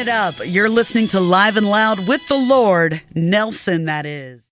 it up. You're listening to Live and Loud with the Lord, Nelson, that is.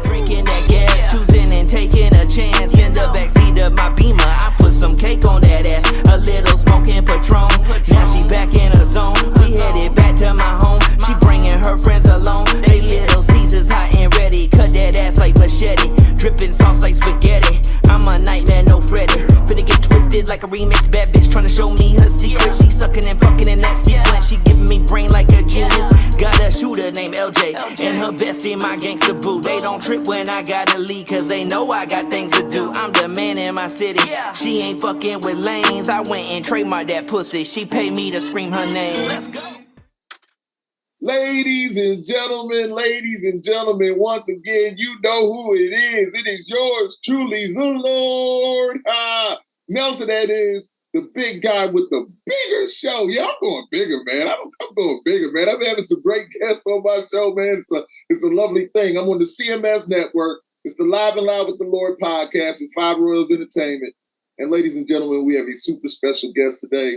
Drinking that gas, choosing and taking a chance. In the backseat of my Beamer, I put some cake on that ass. A little smoking Patron. Now she back in her zone. We headed back to my home. She bringing her friends along. They little Caesars hot and ready. Cut that ass like machete. Dripping sauce like spaghetti. I'm a nightmare, no Freddy. Finna get twisted like a remix. Bad bitch trying to show me her secret. She sucking and fucking in that sequence. She giving me brain like a genius. Got a shooter named LJ. And her bestie, my gangsta boo. They don't trip when I gotta leave, cause they know I got things to do. I'm the man in my city. She ain't fucking with lanes. I went and trademarked that pussy. She paid me to scream her name. Let's go. Ladies and gentlemen, once again, you know who it is. It is yours truly, the Lord. Nelson, that is the big guy with the bigger show. Yeah, I'm going bigger, man. I'm going bigger, man. I'm having some great guests on my show, man. It's a lovely thing. I'm on the CMS network. It's the Live and Loud with the Lord podcast with Five Royals Entertainment. And ladies and gentlemen, we have a super special guest today.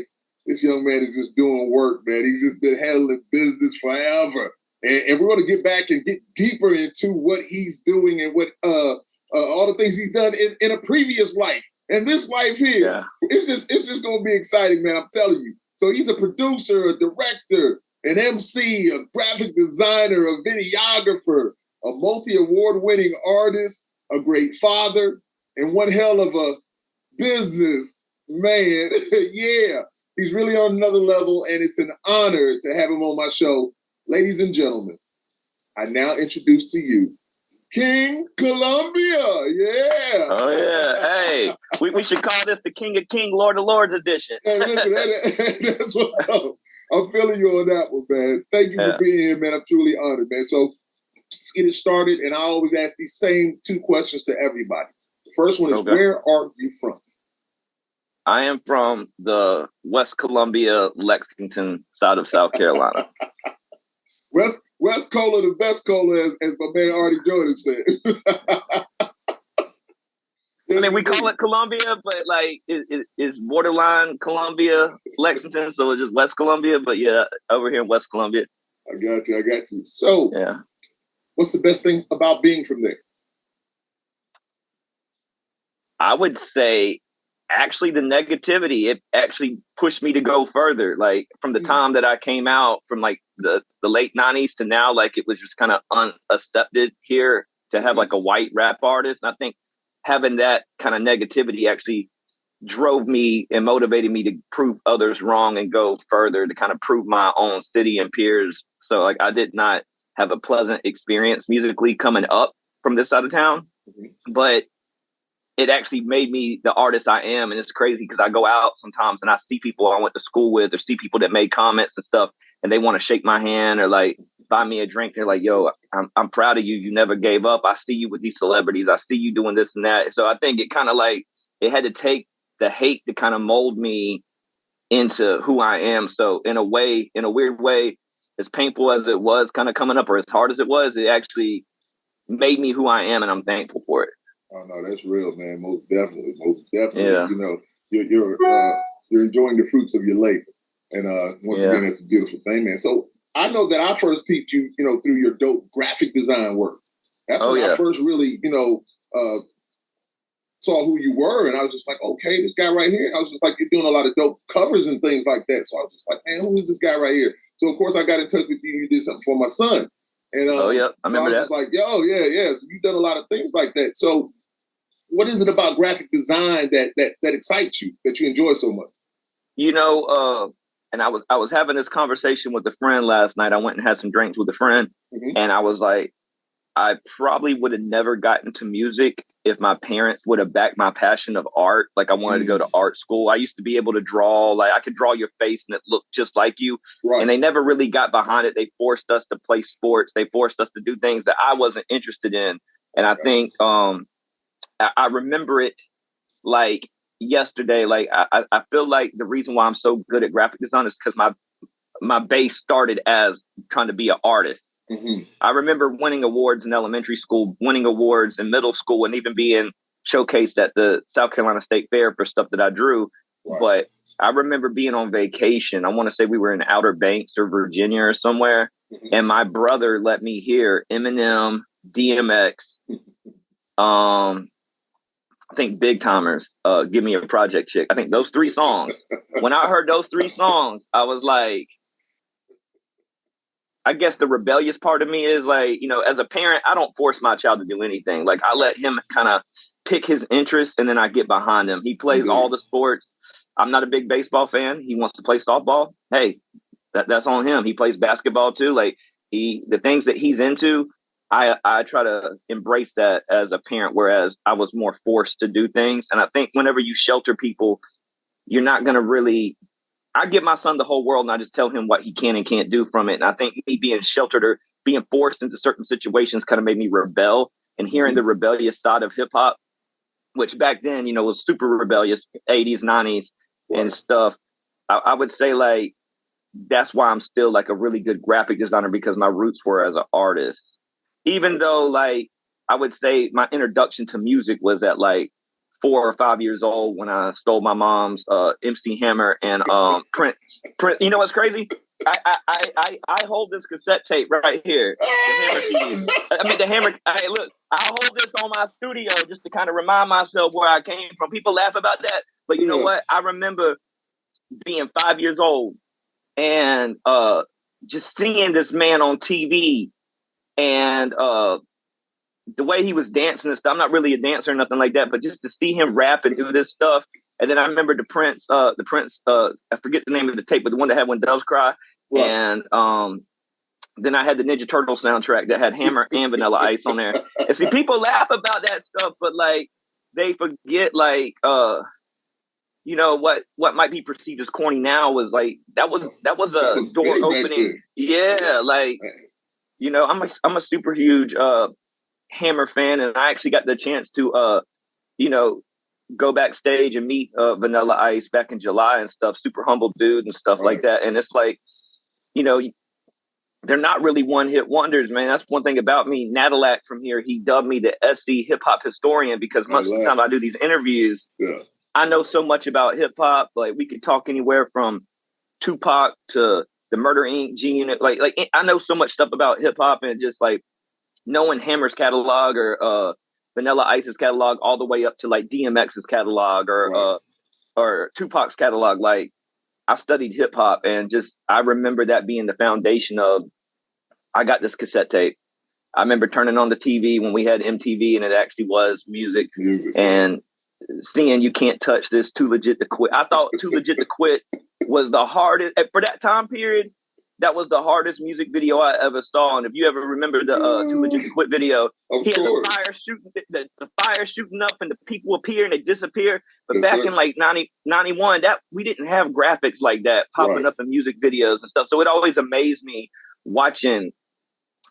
This young man is just doing work, man. He's just been handling business forever. And we're going to get back and get deeper into what he's doing and what all the things he's done in a previous life. And this life here, it's just going to be exciting, man. I'm telling you. So he's a producer, a director, an MC, a graphic designer, a videographer, a multi-award-winning artist, a great father, and one hell of a business man. Yeah. He's really on another level, and it's an honor to have him on my show. Ladies and gentlemen, I now introduce to you King Columbia. Yeah. Oh, yeah. Hey, we should call this the King of King, Lord of Lords edition. Hey, listen, that's what's up. I'm feeling you on that one, man. Thank you for being here, man. I'm truly honored, man. So let's get it started, and I always ask these same two questions to everybody. The first one is, where are you from? I am from the West Columbia, Lexington side of South Carolina. West Cola, the best cola, as my man Artie Jordan said. I mean, we call it Columbia, but like it's borderline Columbia, Lexington, so it's just West Columbia. But yeah, over here in West Columbia. I got you. So, what's the best thing about being from there? I would say, actually, the negativity, it actually pushed me to go further. Like from the time that I came out from like the late 90s to now, like it was just kind of unaccepted here to have like a white rap artist. And I think having that kind of negativity actually drove me and motivated me to prove others wrong and go further to kind of prove my own city and peers. So like I did not have a pleasant experience musically coming up from this side of town, but it actually made me the artist I am. And it's crazy because I go out sometimes and I see people I went to school with or see people that made comments and stuff, and they want to shake my hand or like buy me a drink. They're like, yo, I'm proud of you. You never gave up. I see you with these celebrities. I see you doing this and that. So I think it kind of like, it had to take the hate to kind of mold me into who I am. So in a weird way, as painful as it was kind of coming up or as hard as it was, it actually made me who I am, and I'm thankful for it. Oh no, that's real, man. Most definitely. Yeah. You know, you're enjoying the fruits of your labor, and once again, that's a beautiful thing, man. So I know that I first peeped you, through your dope graphic design work. That's when I first really, saw who you were, and I was just like, okay, this guy right here. I was just like, you're doing a lot of dope covers and things like that. So I was just like, man, who is this guy right here? So of course I got in touch with you. You did something for my son, and I remember was just like, yo, yeah. So you've done a lot of things like that. So what is it about graphic design that excites you, that you enjoy so much? And I was having this conversation with a friend last night. I went and had some drinks with a friend, and I was like, I probably would have never gotten to music if my parents would have backed my passion of art. Like I wanted to go to art school. I used to be able to draw, like I could draw your face and it looked just like you. Right. And they never really got behind it. They forced us to play sports. They forced us to do things that I wasn't interested in. And I think, I remember it like yesterday. Like I feel like the reason why I'm so good at graphic design is because my base started as trying to be an artist. I remember winning awards in elementary school, winning awards in middle school, and even being showcased at the South Carolina State Fair for stuff that I drew. Wow. But I remember being on vacation. I want to say we were in Outer Banks or Virginia or somewhere. And my brother let me hear Eminem, DMX, I think Big Timers, Give Me a Project Chick. I think those 3 songs. When I heard those 3 songs, I was like, I guess the rebellious part of me is like, you know, as a parent, I don't force my child to do anything. Like I let him kind of pick his interest and then I get behind him. He plays all the sports. I'm not a big baseball fan. He wants to play softball. Hey, that's on him. He plays basketball too. Like the things that he's into, I try to embrace that as a parent, whereas I was more forced to do things. And I think whenever you shelter people, you're not going to really, I give my son the whole world and I just tell him what he can and can't do from it. And I think me being sheltered or being forced into certain situations kind of made me rebel, and hearing the rebellious side of hip hop, which back then, you know, was super rebellious, 80s, 90s and stuff. I would say like, that's why I'm still like a really good graphic designer, because my roots were as an artist. Even though like, I would say my introduction to music was at like 4 or 5 years old when I stole my mom's MC Hammer and Prince. You know what's crazy? I hold this cassette tape right here. The Hammer CD. I mean the Hammer. Hey, look, I hold this on my studio just to kind of remind myself where I came from. People laugh about that, but you know what? I remember being 5 years old and just seeing this man on TV and the way he was dancing and stuff. I'm not really a dancer or nothing like that, but just to see him rap and do this stuff. And then I remember the Prince, I forget the name of the tape, but the one that had When Doves Cry. Right. And then I had the Ninja Turtle soundtrack that had Hammer and Vanilla Ice on there. And see, people laugh about that stuff, but like they forget like you know what might be perceived as corny now was like that was a door opening. Yeah, like you know, I'm a super huge Hammer fan, and I actually got the chance to you know, go backstage and meet Vanilla Ice back in July and stuff. Super humble dude and stuff like that. And it's like, you know, they're not really one-hit wonders, man. That's one thing about me. Nadalak from here, he dubbed me the SC hip-hop historian because most of the time I do these interviews, I know so much about hip-hop. Like, we could talk anywhere from Tupac to the Murder Inc. G-Unit. Like I know so much stuff about hip-hop, and just, like, knowing Hammer's catalog or Vanilla Ice's catalog all the way up to, like, DMX's catalog or Tupac's catalog. Like, I studied hip hop, and just, I remember that being the foundation of, I got this cassette tape. I remember turning on the TV when we had MTV and it actually was music and seeing You Can't Touch This, Too Legit to Quit. I thought Too Legit to Quit was the hardest, for that time period, that was the hardest music video I ever saw. And if you ever remember the Too Legit to Quit video, he had the fire shooting up and the people appear and they disappear. But back in like 91, that we didn't have graphics like that popping up in music videos and stuff. So it always amazed me watching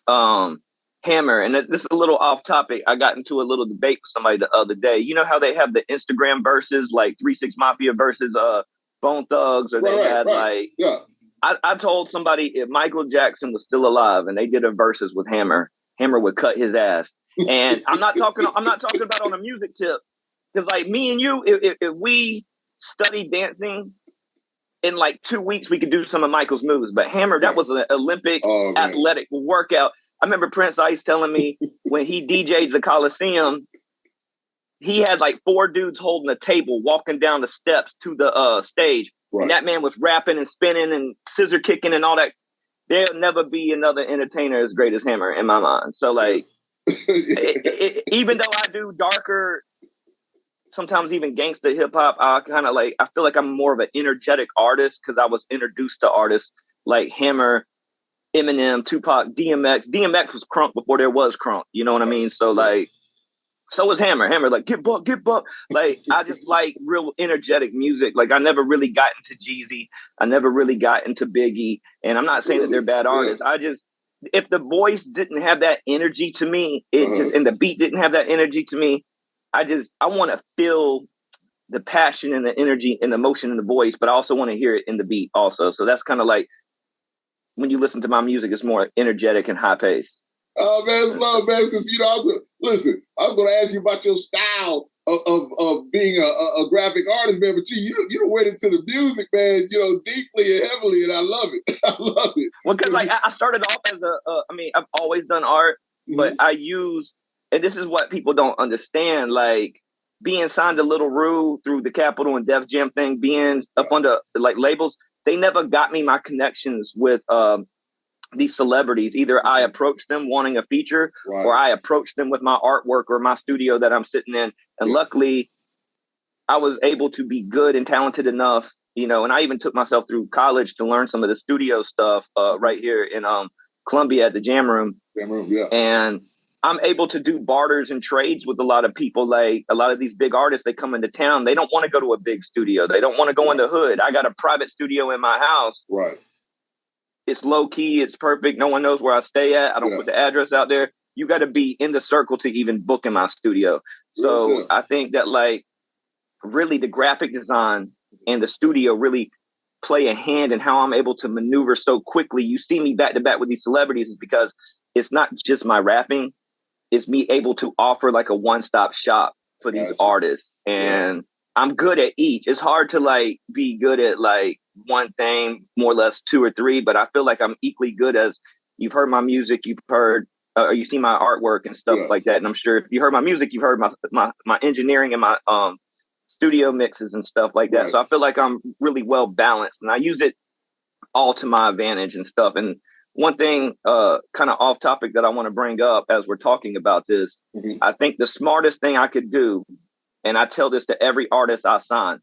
Hammer. And this is a little off topic. I got into a little debate with somebody the other day. You know how they have the Instagram verses, like 3 6 Mafia versus Bone Thugs, or they had I told somebody if Michael Jackson was still alive and they did a verses with Hammer, Hammer would cut his ass. And I'm not talking about on a music tip, because like me and you, if we studied dancing in like 2 weeks, we could do some of Michael's moves. But Hammer, that was an Olympic athletic workout. I remember Prince Ice telling me when he DJ'd the Coliseum, he had like 4 dudes holding a table, walking down the steps to the stage. And that man was rapping and spinning and scissor kicking and all that. There'll never be another entertainer as great as Hammer in my mind. So like, even though I do darker, sometimes even gangsta hip hop, I feel like I'm more of an energetic artist because I was introduced to artists like Hammer, Eminem, Tupac, DMX. DMX was crunk before there was crunk. You know what I mean? So like, so was Hammer. Hammer, like, get buck. Like, I just like real energetic music. Like, I never really got into Jeezy. I never really got into Biggie. And I'm not saying that they're bad artists. I just, if the voice didn't have that energy to me, and the beat didn't have that energy to me, I want to feel the passion and the energy and the emotion in the voice, but I also want to hear it in the beat also. So that's kind of like, when you listen to my music, it's more energetic and high paced. Oh man, it's love, man. Because listen, I was going to ask you about your style of being a graphic artist, man. But you went into the music, man, deeply and heavily, and I love it. I love it. Well, because like I started off as I've always done art, but I use, and this is what people don't understand, like being signed to Little Rue through the Capitol and Def Jam thing, being up under like labels, they never got me my connections with these celebrities. Either I approached them wanting a feature, or I approached them with my artwork or my studio that I'm sitting in. And luckily, I was able to be good and talented enough, and I even took myself through college to learn some of the studio stuff right here in Columbia at the Jam Room. And I'm able to do barters and trades with a lot of people. Like a lot of these big artists, they come into town. They don't want to go to a big studio. They don't want to go in the hood. I got a private studio in my house. Right. It's low key. It's perfect. No one knows where I stay at. I don't put the address out there. You got to be in the circle to even book in my studio. So I think that like really the graphic design and the studio really play a hand in how I'm able to maneuver so quickly. You see me back to back with these celebrities is because it's not just my rapping. It's me able to offer like a one-stop shop for these artists. And I'm good at each. It's hard to like be good at like one thing, more or less 2 or 3, but I feel like I'm equally good as you've heard my music, you've heard, or you see my artwork and stuff like that. And I'm sure if you heard my music, you've heard my engineering and my studio mixes and stuff like that. So I feel like I'm really well balanced and I use it all to my advantage and stuff. And one thing kind of off topic that I want to bring up as we're talking about this, I think the smartest thing I could do, and I tell this to every artist I sign,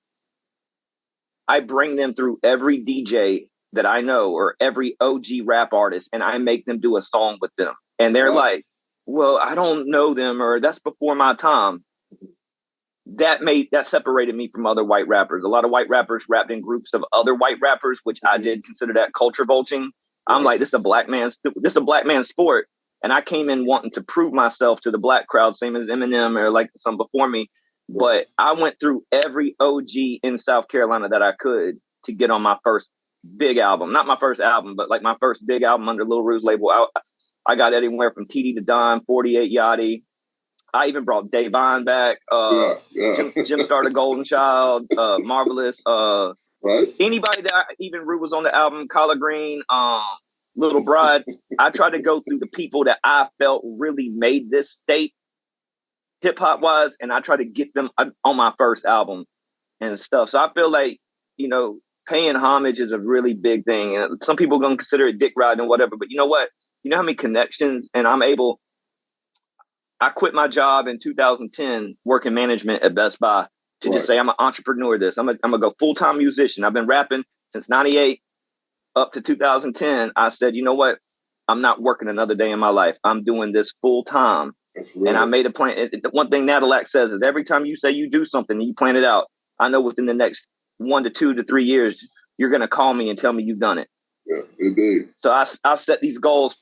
I bring them through every DJ that I know or every OG rap artist, and I make them do a song with them. And they're like, well, I don't know them, or that's before my time. That separated me from other white rappers. A lot of white rappers rapped in groups of other white rappers, which I did consider that culture vulturing. I'm like, this is a black man's sport. And I came in wanting to prove myself to the black crowd, same as Eminem or like some before me. But I went through every OG in South Carolina that I could to get on my first big album. Not my first album, but like my first big album under Lil Rue's label. I got anywhere from TD to Don, 48 Yachty. I even brought Davon back. Jim Starter, Golden Child, Marvelous. Anybody that even Rue was on the album, Collard Green, Little Bride. I tried to go through the people that I felt really made this state hip hop wise, and I try to get them on my first album and stuff. So I feel like, paying homage is a really big thing. And some people are going to consider it dick riding and whatever, but you know what? You know how many connections, and I quit my job in 2010 working management at Best Buy to just say I'm an entrepreneur. I'm gonna go full-time musician. I've been rapping since 98 up to 2010. I said, you know what? I'm not working another day in my life. I'm doing this full time. And I made a plan. One thing Nadilac says is every time you say you do something and you plan it out, I know within the next 1 to 2 to 3 years, you're going to call me and tell me you've done it. Yeah, indeed. So I set these goals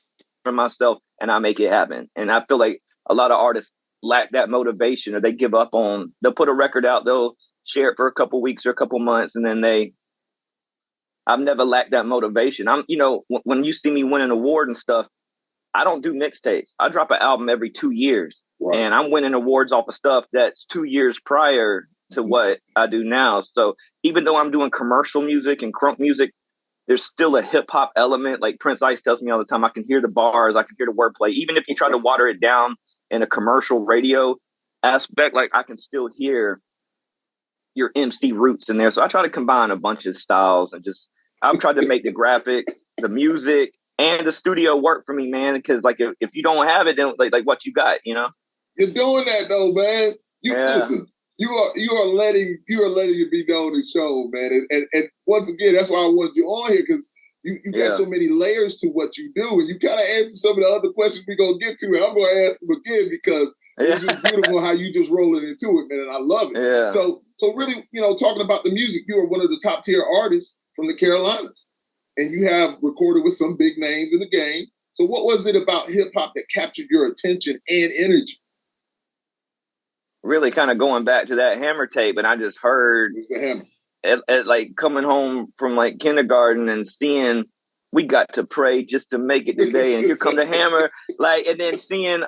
for myself and I make it happen. And I feel like a lot of artists lack that motivation, or they give up on, they'll put a record out, they'll share it for a couple weeks or a couple months, and then I've never lacked that motivation. When you see me win an award and stuff, I don't do mixtapes. I drop an album every 2 years, and I'm winning awards off of stuff that's 2 years prior to what I do now. So even though I'm doing commercial music and crunk music, there's still a hip hop element. Like Prince Ice tells me all the time, I can hear the bars, I can hear the wordplay. Even if you try to water it down in a commercial radio aspect, like I can still hear your MC roots in there. So I try to combine a bunch of styles and I've tried to make the graphics, the music, and the studio work for me, man. Because like if you don't have it, then like what you got, You're doing that though, man. Listen. You are letting it be known and shown, man. And once again, that's why I wanted you on here, because you got so many layers to what you do, and you kind of answer some of the other questions we're gonna get to. And I'm gonna ask them again because it's just beautiful how you just rolling into it, man. And I love it. Yeah. So really, talking about the music, you are one of the top tier artists from the Carolinas, and you have recorded with some big names in the game. So what was it about hip hop that captured your attention and energy? Really kind of going back to that Hammer tape, and I just heard at like coming home from like kindergarten and seeing we got to pray just to make it today, and here come the Hammer, like, and then seeing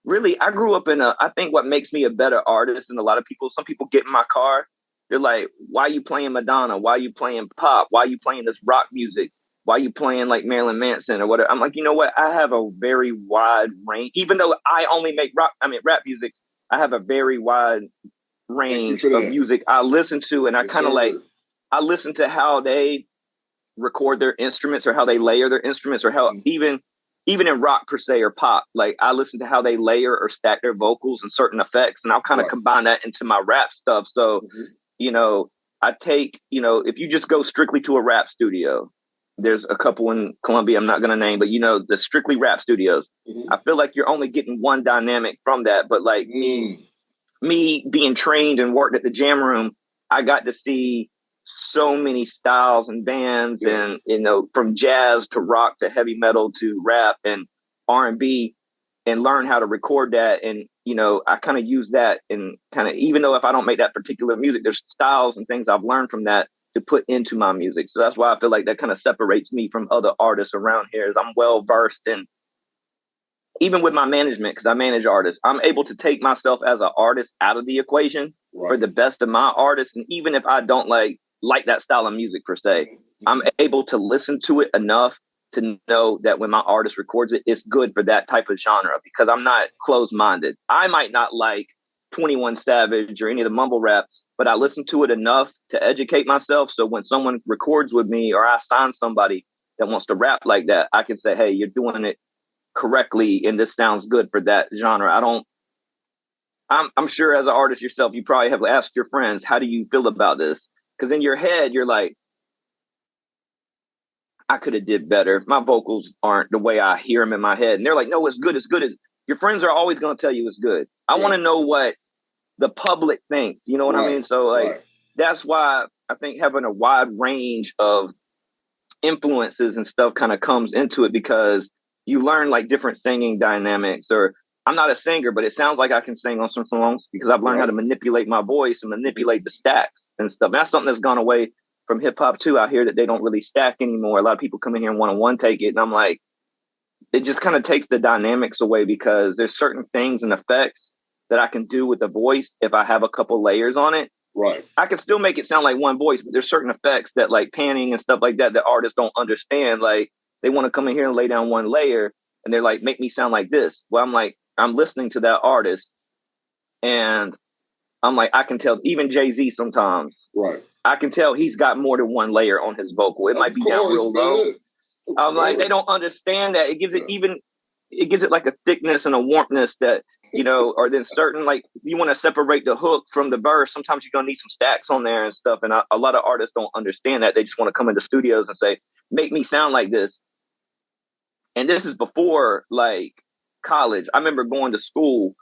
really, I grew up I think what makes me a better artist than a lot of people, some people get in my car, they're like, why are you playing Madonna? Why are you playing pop? Why are you playing this rock music? Why are you playing like Marilyn Manson or whatever? I'm like, you know what? I have a very wide range. Even though I only make rap music, I have a very wide range of music I listen to. And I kind of I listen to how they record their instruments or how they layer their instruments or how even in rock per se or pop, like I listen to how they layer or stack their vocals and certain effects. And I'll kind of combine that into my rap stuff. So, you know, I take, you know, if you just go strictly to a rap studio, there's a couple in Columbia I'm not going to name, but, you know, the strictly rap studios, I feel like you're only getting one dynamic from that. But like me being trained and worked at the Jam Room, I got to see so many styles and bands and, you know, from jazz to rock to heavy metal to rap and R&B and learn how to record that. And, you know, I kind of use that and kind of, even though if I don't make that particular music, there's styles and things I've learned from that to put into my music. So that's why I feel like that kind of separates me from other artists around here is I'm well versed in, even with my management, because I manage artists, I'm able to take myself as an artist out of the equation for the best of my artists. And even if I don't like that style of music per se, I'm able to listen to it enough to know that when my artist records it, it's good for that type of genre because I'm not closed-minded. I might not like 21 Savage or any of the mumble rap, but I listen to it enough to educate myself. So when someone records with me or I sign somebody that wants to rap like that, I can say, hey, you're doing it correctly and this sounds good for that genre. I'm sure as an artist yourself, you probably have asked your friends, how do you feel about this? Because in your head, you're like, I could have did better. My vocals aren't the way I hear them in my head. And they're like, no, it's good. It's good. Your friends are always going to tell you it's good. I want to know what the public thinks. You know what I mean? So like, that's why I think having a wide range of influences and stuff kind of comes into it because you learn like different singing dynamics or I'm not a singer, but it sounds like I can sing on some songs because I've learned how to manipulate my voice and manipulate the stacks and stuff. And that's something that's gone away from hip hop too. I hear that they don't really stack anymore. A lot of people come in here and one take it. And I'm like, it just kind of takes the dynamics away because there's certain things and effects that I can do with the voice. If I have a couple layers on it, I can still make it sound like one voice, but there's certain effects that like panning and stuff like that, that artists don't understand. Like they want to come in here and lay down one layer and they're like, make me sound like this. Well, I'm like, I'm listening to that artist and I'm like, I can tell even Jay-Z sometimes, I can tell he's got more than one layer on his vocal. It might be down real low. I'm like, they don't understand that. It gives it like a thickness and a warmthness that, you know, or then certain, like you want to separate the hook from the verse. Sometimes you're going to need some stacks on there and stuff. And a lot of artists don't understand that. They just want to come into studios and say, make me sound like this. And this is before like college. I remember going to school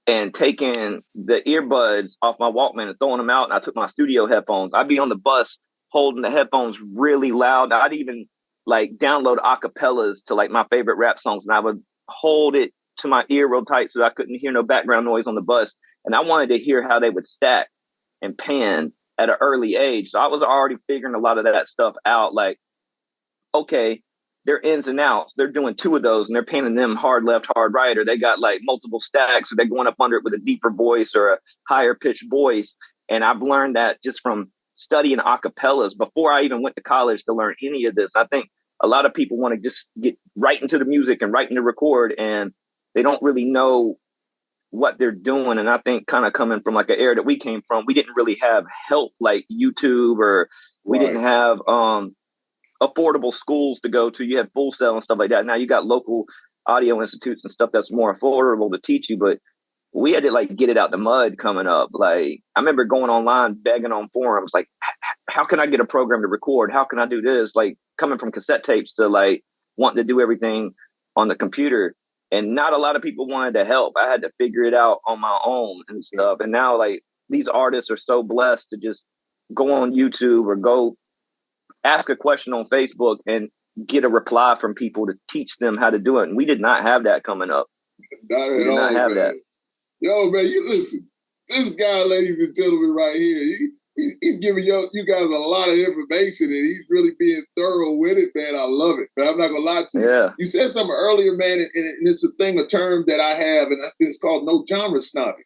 and taking the earbuds off my Walkman and throwing them out. And I took my studio headphones. I'd be on the bus holding the headphones really loud. I'd even like download acapellas to like my favorite rap songs. And I would hold it to my ear real tight so I couldn't hear no background noise on the bus. And I wanted to hear how they would stack and pan at an early age. So I was already figuring a lot of that stuff out. Like, okay, they're ins and outs. They're doing two of those and they're panning them hard left, hard right, or they got like multiple stacks or they're going up under it with a deeper voice or a higher pitched voice. And I've learned that just from studying acapellas before I even went to college to learn any of this. I think a lot of people want to just get right into the music and right into record and they don't really know what they're doing. And I think kind of coming from like an era that we came from, we didn't really have help like YouTube or we didn't have affordable schools to go to. You had Full Sail and stuff like that. Now you got local audio institutes and stuff that's more affordable to teach you, but we had to like get it out the mud coming up. Like I remember going online, begging on forums, like, how can I get a program to record? How can I do this? Like coming from cassette tapes to like wanting to do everything on the computer. And not a lot of people wanted to help. I had to figure it out on my own and stuff. And now like these artists are so blessed to just go on YouTube or go ask a question on Facebook and get a reply from people to teach them how to do it. And we did not have that coming up. Not at all, man. Yo, man, you listen. This guy, ladies and gentlemen, right here, He's giving you guys a lot of information, and he's really being thorough with it, man. I love it, man. I'm not gonna lie to you. Yeah. You said something earlier, man, and it's a term that I have, and it's called no genre snobbing.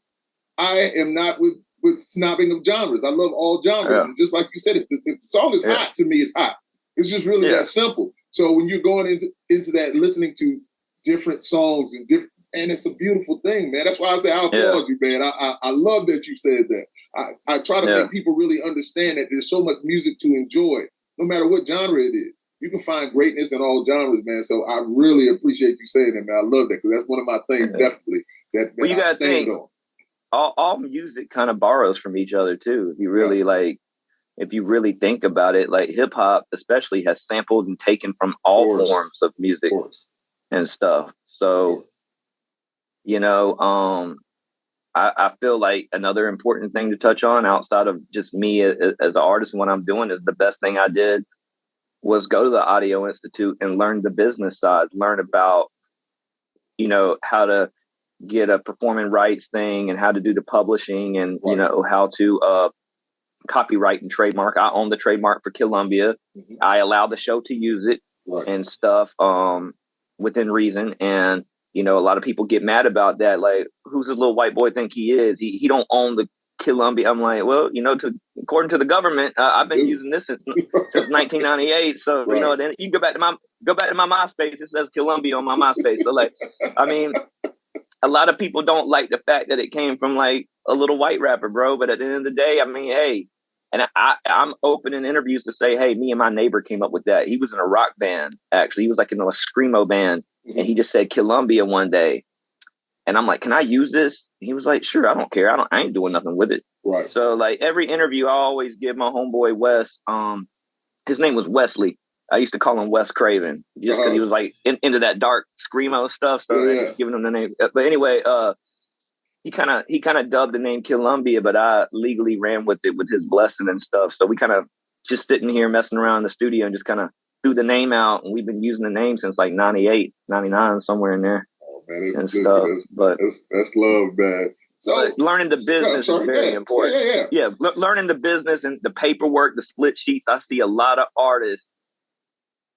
I am not with snobbing of genres. I love all genres, and just like you said, if the song is hot, to me, it's hot. It's just really that simple. So when you're going into that, listening to different songs and it's a beautiful thing, man. That's why I say I applaud you, man. I love that you said that. I try to make people really understand that there's so much music to enjoy, no matter what genre it is. You can find greatness in all genres, man. So I really appreciate you saying that, man. I love that, because that's one of my things, definitely, that you I stand on. All music kind of borrows from each other, too. If you really if you really think about it, like hip hop especially has sampled and taken from all forms of music and stuff. So, you know, I feel like another important thing to touch on outside of just me as an artist and what I'm doing is the best thing I did was go to the Audio Institute and learn the business side, learn about, you know, how to get a performing rights thing and how to do the publishing and, you know, how to copyright and trademark. I own the trademark for Columbia. I allow the show to use it and stuff within reason. And, you know, a lot of people get mad about that. Like, who's this little white boy think he is? He don't own the Columbia. I'm like, well, you know, according to the government, I've been using this since 1998. So, you know, then you go back to my MySpace. It says Columbia on my MySpace. So, like, I mean, a lot of people don't like the fact that it came from like a little white rapper, bro. But at the end of the day, I mean, hey, and I'm open in interviews to say, hey, me and my neighbor came up with that. He was in a rock band, actually. He was like in a screamo band, and he just said Columbia one day. And I'm like, can I use this? And he was like, sure, I don't care. I ain't doing nothing with it. Right. So like every interview, I always give my homeboy Wes. His name was Wesley. I used to call him Wes Craven just because he was like into that dark screamo stuff. So I just giving him the name. But anyway, he kind of dubbed the name Columbia, but I legally ran with it with his blessing and stuff. So we kind of just sitting here messing around in the studio and just kind of threw the name out. And we've been using the name since like 98, 99, somewhere in there. Oh, man, that's love, man. So learning the business is very important. Learning the business and the paperwork, the split sheets. I see a lot of artists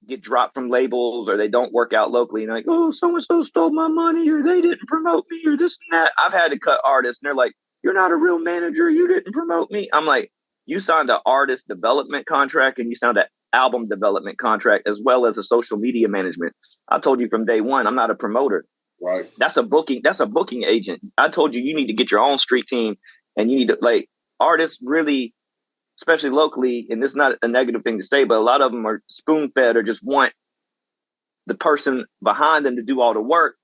get dropped from labels or they don't work out locally and like, oh, so-and-so stole my money or they didn't promote me or this and that. I've had to cut artists and they're like, you're not a real manager. You didn't promote me. I'm like, you signed an artist development contract and you signed an album development contract as well as a social media management. I told you from day one, I'm not a promoter. Right. That's a booking agent. I told you, you need to get your own street team and you need to like artists really, especially locally, and this is not a negative thing to say, but a lot of them are spoon-fed or just want the person behind them to do all the work.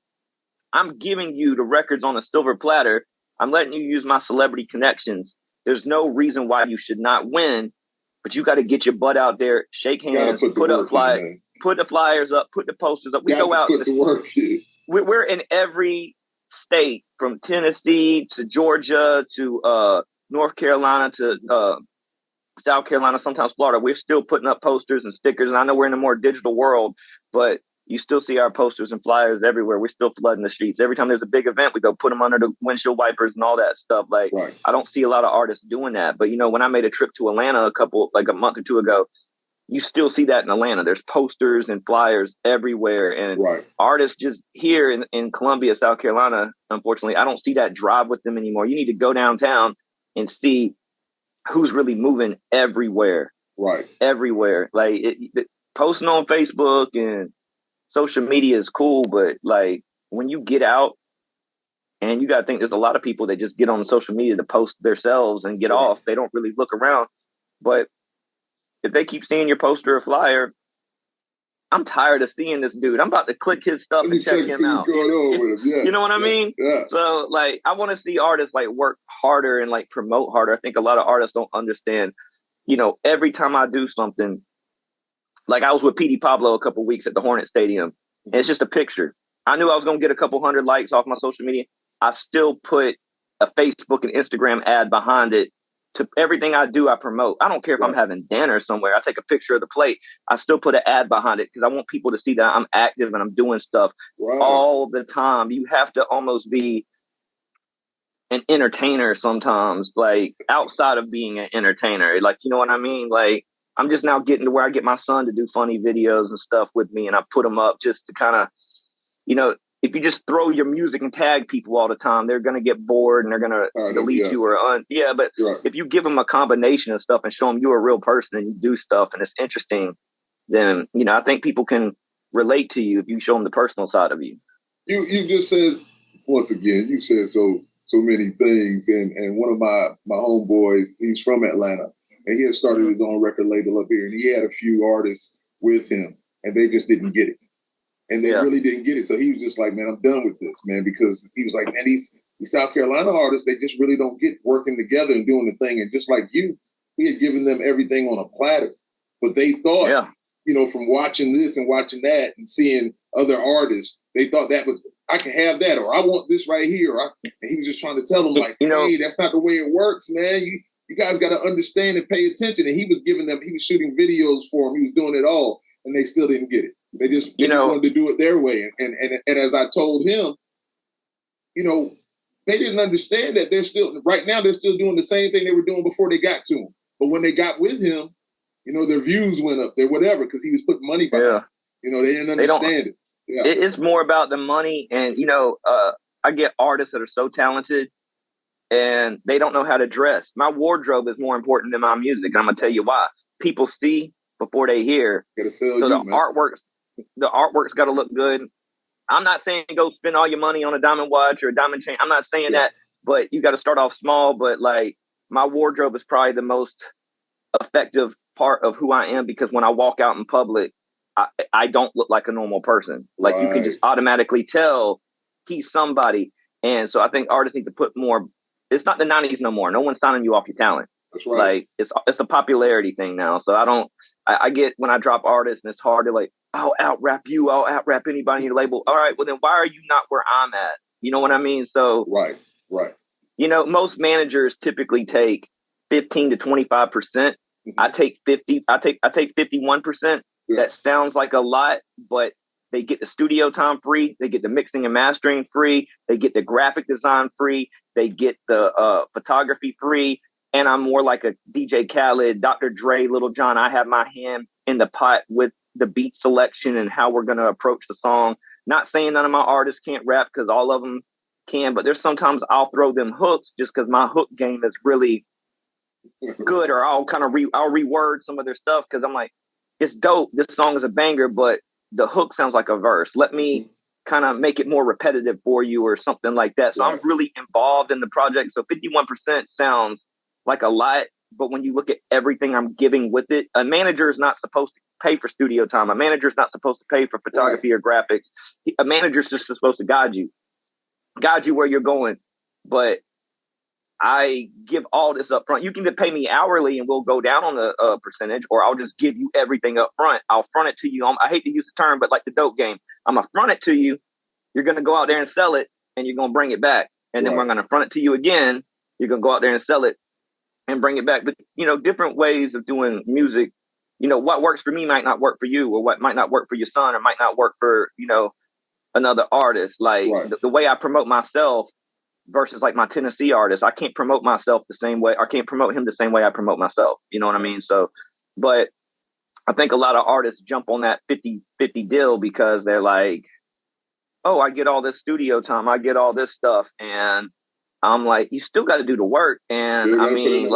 I'm giving you the records on a silver platter. I'm letting you use my celebrity connections. There's no reason why you should not win, but you got to get your butt out there, shake hands, put up flyers, put the flyers up, put the posters up. We go out. Put the work in. We're in every state from Tennessee to Georgia to North Carolina to South Carolina, sometimes Florida. We're still putting up posters and stickers. And I know we're in a more digital world, but you still see our posters and flyers everywhere. We're still flooding the streets. Every time there's a big event, we go put them under the windshield wipers and all that stuff. Like, I don't see a lot of artists doing that. But, you know, when I made a trip to Atlanta a month or two ago, you still see that in Atlanta. There's posters and flyers everywhere. And artists just here in Columbia, South Carolina, unfortunately, I don't see that drive with them anymore. You need to go downtown and see who's really moving everywhere. Right. Everywhere. Like posting on Facebook and social media is cool, but like when you get out and you got to think there's a lot of people that just get on social media to post themselves and get off. They don't really look around. But if they keep seeing your poster or flyer, I'm tired of seeing this dude. I'm about to click his stuff and check him out. You know what I mean? Yeah. So like, I want to see artists like work harder and like promote harder. I think a lot of artists don't understand, you know, every time I do something, like I was with PD Pablo a couple weeks at the Hornet Stadium, and it's just a picture. I knew I was going to get a couple hundred likes off my social media. I still put a Facebook and Instagram ad behind it. To everything I do, I promote. I don't care if I'm having dinner somewhere. I take a picture of the plate. I still put an ad behind it because I want people to see that I'm active and I'm doing stuff all the time. You have to almost be an entertainer sometimes, like outside of being an entertainer. Like, you know what I mean? Like, I'm just now getting to where I get my son to do funny videos and stuff with me, and I put them up just to kind of, you know, if you just throw your music and tag people all the time, they're going to get bored and they're going to delete you or but if you give them a combination of stuff and show them you're a real person and you do stuff and it's interesting, then, you know, I think people can relate to you if you show them the personal side of you. You just said, once again, you said so many things, and one of my homeboys, he's from Atlanta, and he had started his own record label up here, and he had a few artists with him, and they just didn't get it. And they really didn't get it. So he was just like, man, I'm done with this, man, because he was like, man, these South Carolina artists, they just really don't get working together and doing the thing. And just like you, he had given them everything on a platter. But they thought, you know, from watching this and watching that and seeing other artists, they thought that was, I can have that, or I want this right here. And he was just trying to tell them, like, hey, that's not the way it works, man. You guys got to understand and pay attention. And he was giving them, he was shooting videos for them. He was doing it all, and they still didn't get it. They just wanted to do it their way. And as I told him, you know, they didn't understand that they're still doing the same thing they were doing before they got to him. But when they got with him, you know, their views went up, their whatever, because he was putting money behind it. You know, they didn't understand it. Yeah. It's more about the money. And, you know, I get artists that are so talented and they don't know how to dress. My wardrobe is more important than my music. And I'm going to tell you why. People see before they hear. The artwork's got to look good. I'm not saying go spend all your money on a diamond watch or a diamond chain. I'm not saying that, but you got to start off small. But like, my wardrobe is probably the most effective part of who I am, because when I walk out in public, I don't look like a normal person. Like you can just automatically tell he's somebody. And so I think artists need to put more. It's not the 90s no more. No one's signing you off your talent. That's right. Like it's a popularity thing now. So I get when I drop artists and it's hard to like, I'll out rap you. I'll out rap anybody in your label. All right. Well, then why are you not where I'm at? You know what I mean? So, right. You know, most managers typically take 15 to 25%. Mm-hmm. I take 51%. Yeah. That sounds like a lot, but they get the studio time free. They get the mixing and mastering free. They get the graphic design free. They get the photography free. And I'm more like a DJ Khaled, Dr. Dre, Little John. I have my hand in the pot with the beat selection and how we're going to approach the song. Not saying none of my artists can't rap, because all of them can, but there's sometimes I'll throw them hooks just because my hook game is really good, or I'll kind of I'll reword some of their stuff because I'm like, it's dope. This song is a banger, but the hook sounds like a verse. Let me kind of make it more repetitive for you or something like that. So I'm really involved in the project. So 51% sounds like a lot, but when you look at everything I'm giving with it, a manager is not supposed to pay for studio time. A manager is not supposed to pay for photography or graphics. A manager is just supposed to guide you where you're going. But I give all this up front. You can pay me hourly and we'll go down on the percentage, or I'll just give you everything up front. I'll front it to you. I hate to use the term, but like the dope game, I'm going to front it to you. You're going to go out there and sell it, and you're going to bring it back. And then we're going to front it to you again. You're going to go out there and sell it and bring it back. But, you know, different ways of doing music. You know, what works for me might not work for you, or what might not work for your son, or might not work for, you know, another artist. Like the way I promote myself versus like my Tennessee artist, I can't promote myself the same way. I can't promote him the same way I promote myself. You know what I mean? So, but I think a lot of artists jump on that 50-50 deal because they're like, oh, I get all this studio time. I get all this stuff. And I'm like, you still got to do the work. And I mean,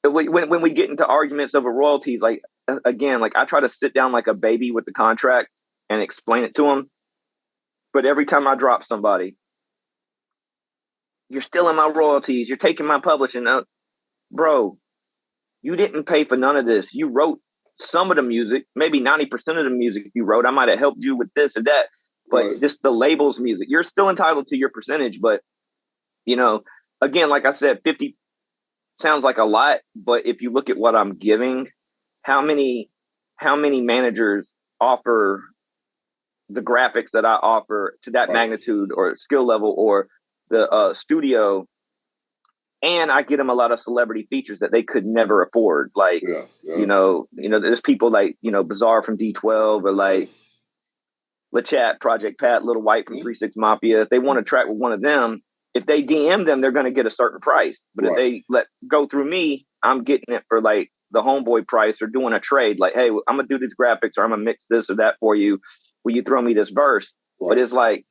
when we get into arguments over royalties, like, again, like I try to sit down like a baby with the contract and explain it to them. But every time I drop somebody, you're stealing my royalties. You're taking my publishing. Bro, you didn't pay for none of this. You wrote some of the music, maybe 90% of the music you wrote. I might have helped you with this and that, but just the label's music. You're still entitled to your percentage. But, you know, again, like I said, 50 sounds like a lot. But if you look at what I'm giving, how many managers offer the graphics that I offer to that magnitude or skill level, or the studio, and I get them a lot of celebrity features that they could never afford. Like, you know, there's people like, you know, Bizarre from D12, or like LaChat, Project Pat, Little White from 3-6 Mafia. If they want to track with one of them, if they DM them, they're going to get a certain price. But if they go through me, I'm getting it for like the homeboy price or doing a trade. Like, hey, I'm going to do these graphics or I'm going to mix this or that for you. Will you throw me this verse? But it's like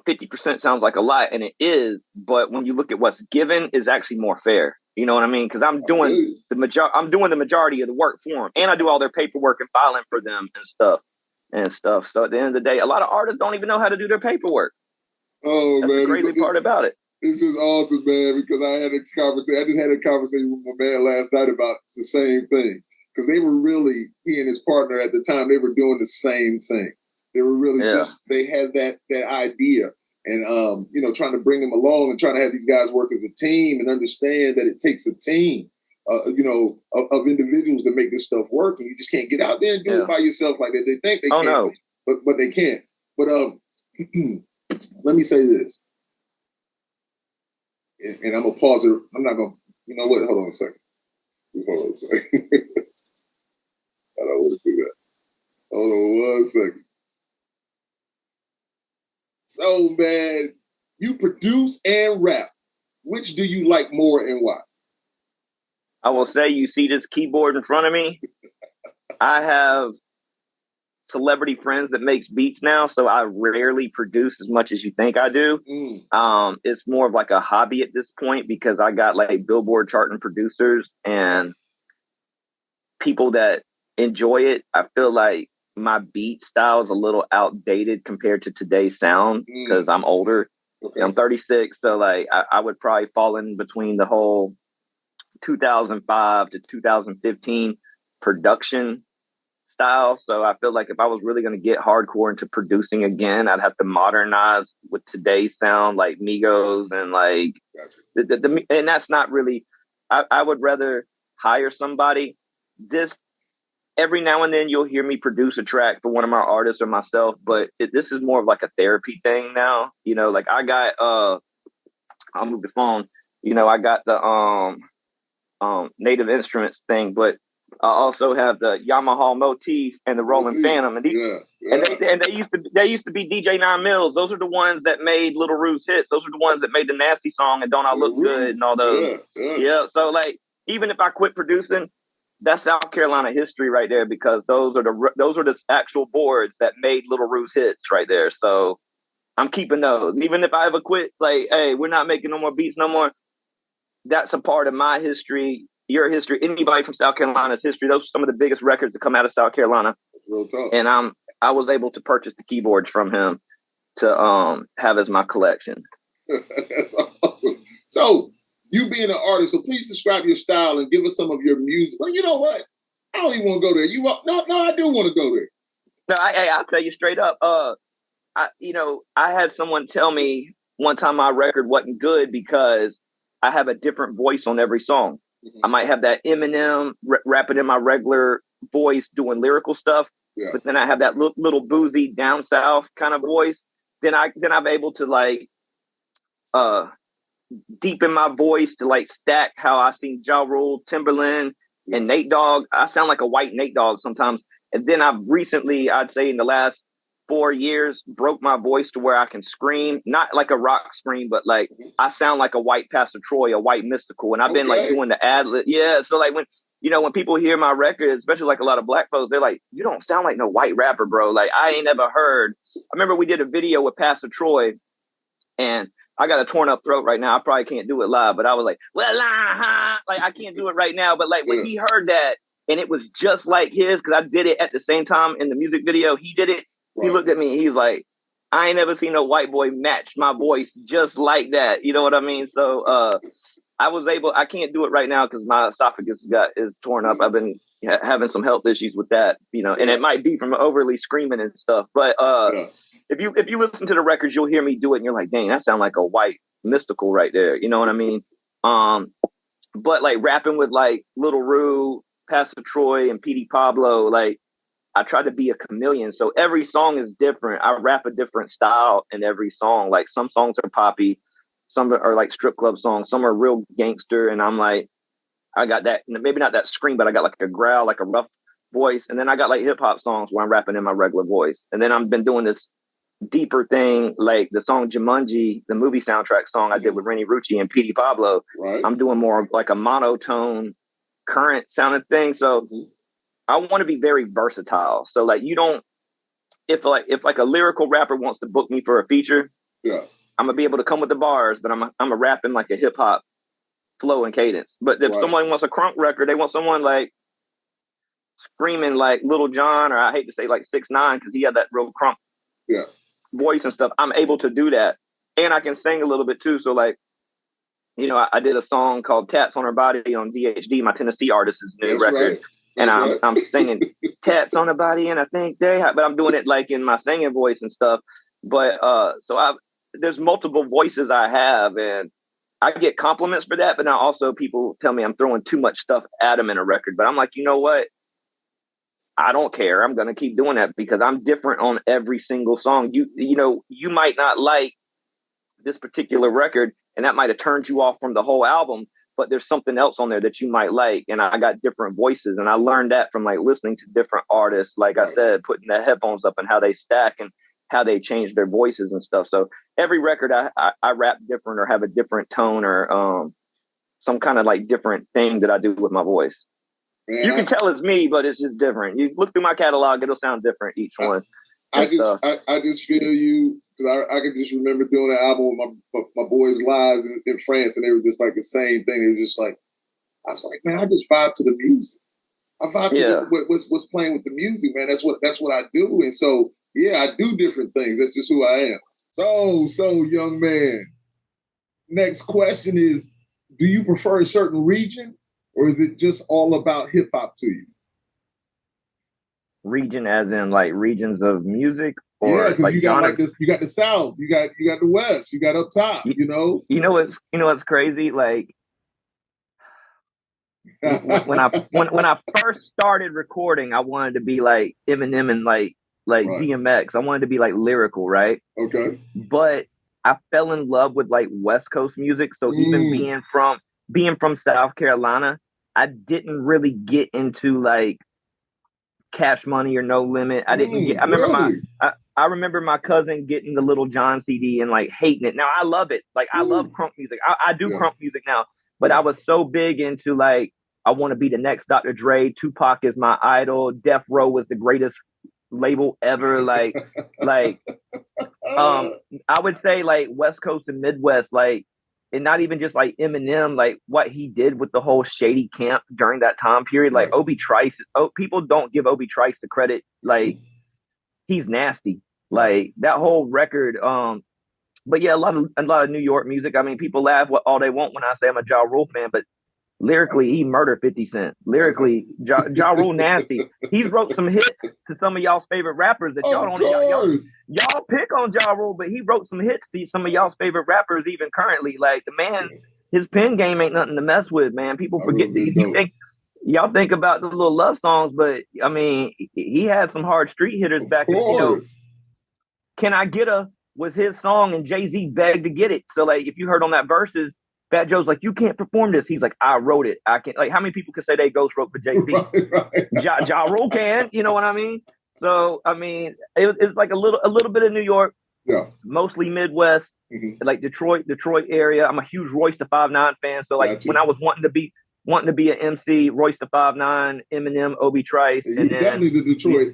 50% sounds like a lot, and it is. But when you look at what's given, is actually more fair. You know what I mean? Because I'm doing the majority of the work for them, and I do all their paperwork and filing for them and stuff. So at the end of the day, a lot of artists don't even know how to do their paperwork. Oh, that's man, the crazy part about it. It's just awesome, man. Because I just had a conversation with my man last night about the same thing. Because they were really, he and his partner at the time, they were doing the same thing. They were really they had that idea. And, trying to bring them along and trying to have these guys work as a team and understand that it takes a team, of individuals that make this stuff work. And you just can't get out there and do it by yourself like that. They think they can, but they can't. But let me say this. And I'm going to pause it. I'm not going to, you know what? Hold on a second. Hold on a second. I don't want to do that. Hold on 1 second. So, man, you produce and rap. Which do you like more and why? I will say, you see this keyboard in front of me? I have celebrity friends that makes beats now, so I rarely produce as much as you think I do. It's more of like a hobby at this point because I got like Billboard charting producers and people that enjoy it. I feel like my beat style is a little outdated compared to today's sound because I'm older. Okay. I'm 36, so like I would probably fall in between the whole 2005 to 2015 production style. So I feel like if I was really going to get hardcore into producing again, I'd have to modernize with today's sound, like Migos and like and that's not really. I would rather hire somebody. Every now and then you'll hear me produce a track for one of my artists or myself, but this is more of like a therapy thing now. Like I got I'll move the phone. I got the Native Instruments thing, but I also have the Yamaha Motif and the Roland Phantom, and they used to be DJ 9 Mills. Those are the ones that made Little Rue's hits. Those are the ones that made the Nasty song and Don't I Look Good and all those. Yeah. So like, even if I quit producing, that's South Carolina history right there, because those are the actual boards that made Little Rue's hits right there. So I'm keeping those. Even if I ever quit, like, hey, we're not making no more beats no more. That's a part of my history, your history, anybody from South Carolina's history. Those are some of the biggest records that come out of South Carolina. Real talk. And I was able to purchase the keyboards from him to have as my collection. That's awesome. So, you being an artist, so please describe your style and give us some of your music. Well, you know what? I don't even want to go there. No, I do want to go there. No, I'll tell you straight up. I had someone tell me one time my record wasn't good because I have a different voice on every song. Mm-hmm. I might have that Eminem rapping in my regular voice doing lyrical stuff, but then I have that little boozy down south kind of voice. Then I'm able to like deepen my voice to like stack how I seen Ja Rule, Timberland, and Nate Dogg. I sound like a white Nate Dogg sometimes. And then I've recently, I'd say in the last 4 years, broke my voice to where I can scream, not like a rock scream, but like I sound like a white Pastor Troy, a white Mystical. And I've been like doing the ad-lib. Yeah. So like when people hear my record, especially like a lot of black folks, they're like, you don't sound like no white rapper, bro. Like I ain't never heard. I remember we did a video with Pastor Troy, and I got a torn up throat right now. I probably can't do it live, but I was like, well, like I can't do it right now. But like when he heard that and it was just like his, because I did it at the same time in the music video, he did it. He looked at me and he's like, I ain't never seen a white boy match my voice just like that. You know what I mean? So I can't do it right now because my esophagus is torn up. I've been having some health issues with that, and it might be from overly screaming and stuff. But if you listen to the records, you'll hear me do it and you're like, dang, that sounds like a white Mystical right there. You know what I mean? But like rapping with like Little Rue, Pastor Troy, and P.D. Pablo, like I try to be a chameleon. So every song is different. I rap a different style in every song. Like some songs are poppy, some are like strip club songs, some are real gangster. And I'm like, I got that, maybe not that scream, but I got like a growl, like a rough voice, and then I got like hip hop songs where I'm rapping in my regular voice, and then I've been doing this deeper thing, like the song Jumanji, the movie soundtrack song I did with Rennie Rucci and Petey Pablo. Right. I'm doing more like a monotone, current sounding thing. So I want to be very versatile. So like you don't, if like a lyrical rapper wants to book me for a feature, yeah, I'm gonna be able to come with the bars, but I'm a rapping like a hip hop flow and cadence. But if someone wants a crunk record, they want someone like screaming like Little John, or I hate to say like 6ix9ine because he had that real crunk voice and stuff. I'm able to do that, and I can sing a little bit too. So like, you know, I did a song called "Tats on Her Body" on DHD, my Tennessee artist's new record, right. And I'm singing "Tats on Her Body," and I think but I'm doing it like in my singing voice and stuff. But so there's multiple voices I have, and I get compliments for that. But now also people tell me I'm throwing too much stuff at them in a record. But I'm like, you know what? I don't care. I'm going to keep doing that because I'm different on every single song. You know, you might not like this particular record and that might have turned you off from the whole album, but there's something else on there that you might like. And I got different voices, and I learned that from like listening to different artists. Like I said, putting the headphones up and how they stack and how they change their voices and stuff. So every record I rap different or have a different tone or some kind of like different thing that I do with my voice. Man, you can tell it's me, but it's just different. You look through my catalog, it'll sound different each one. I just feel you. I can just remember doing an album with my boys' lives in France, and they were just like the same thing. They were just like, I was like, man, I just vibe to the music. I vibe to what's playing with the music, man. That's what I do. And so, yeah, I do different things. That's just who I am. So young man, next question is, do you prefer a certain region, or is it just all about hip hop to you? Region as in like regions of music? Or because you got like this, you got the South, you got the West, you got up top, you know? You know what's crazy? Like when I first started recording, I wanted to be like Eminem and like right. DMX. I wanted to be like lyrical, right? Okay. But I fell in love with like West Coast music. So even being from South Carolina, I didn't really get into like Cash Money or No Limit. I didn't get. I remember my cousin getting the Little John CD and like hating it. Now I love it. Like I love crunk music. I do crunk music now, but I was so big into like I want to be the next Dr. Dre. Tupac is my idol. Death Row was the greatest label ever. Like I would say like West Coast and Midwest, like, and not even just like Eminem, like what he did with the whole shady camp during that time period. Like Obi Trice, people don't give Obi Trice the credit. Like he's nasty. Like that whole record. But yeah, a lot of New York music. I mean, people laugh all they want when I say I'm a Ja Rule fan, but lyrically, he murdered 50 Cent. Lyrically, Ja Rule nasty. He's wrote some hits to some of y'all's favorite rappers that y'all don't. Y'all pick on Ja Rule, but he wrote some hits to some of y'all's favorite rappers even currently. Like the man, his pen game ain't nothing to mess with, man. People forget that. Y'all think about the little love songs, but I mean, he had some hard street hitters back in, you know. Can I Get A was his song, and Jay-Z begged to get it. So like if you heard on that Verses, Fat Joe's like, you can't perform this. He's like, I wrote it. I can't. Like, how many people can say they ghost wrote for Jay-Z? Right. Ja Rule can. You know what I mean? So, I mean, it's like a little bit of New York, mostly Midwest, like Detroit area. I'm a huge Royce da 5'9" fan. So, like, when I was wanting to be an MC, Royce da 5'9", Eminem, Obi Trice, and then definitely the Detroit,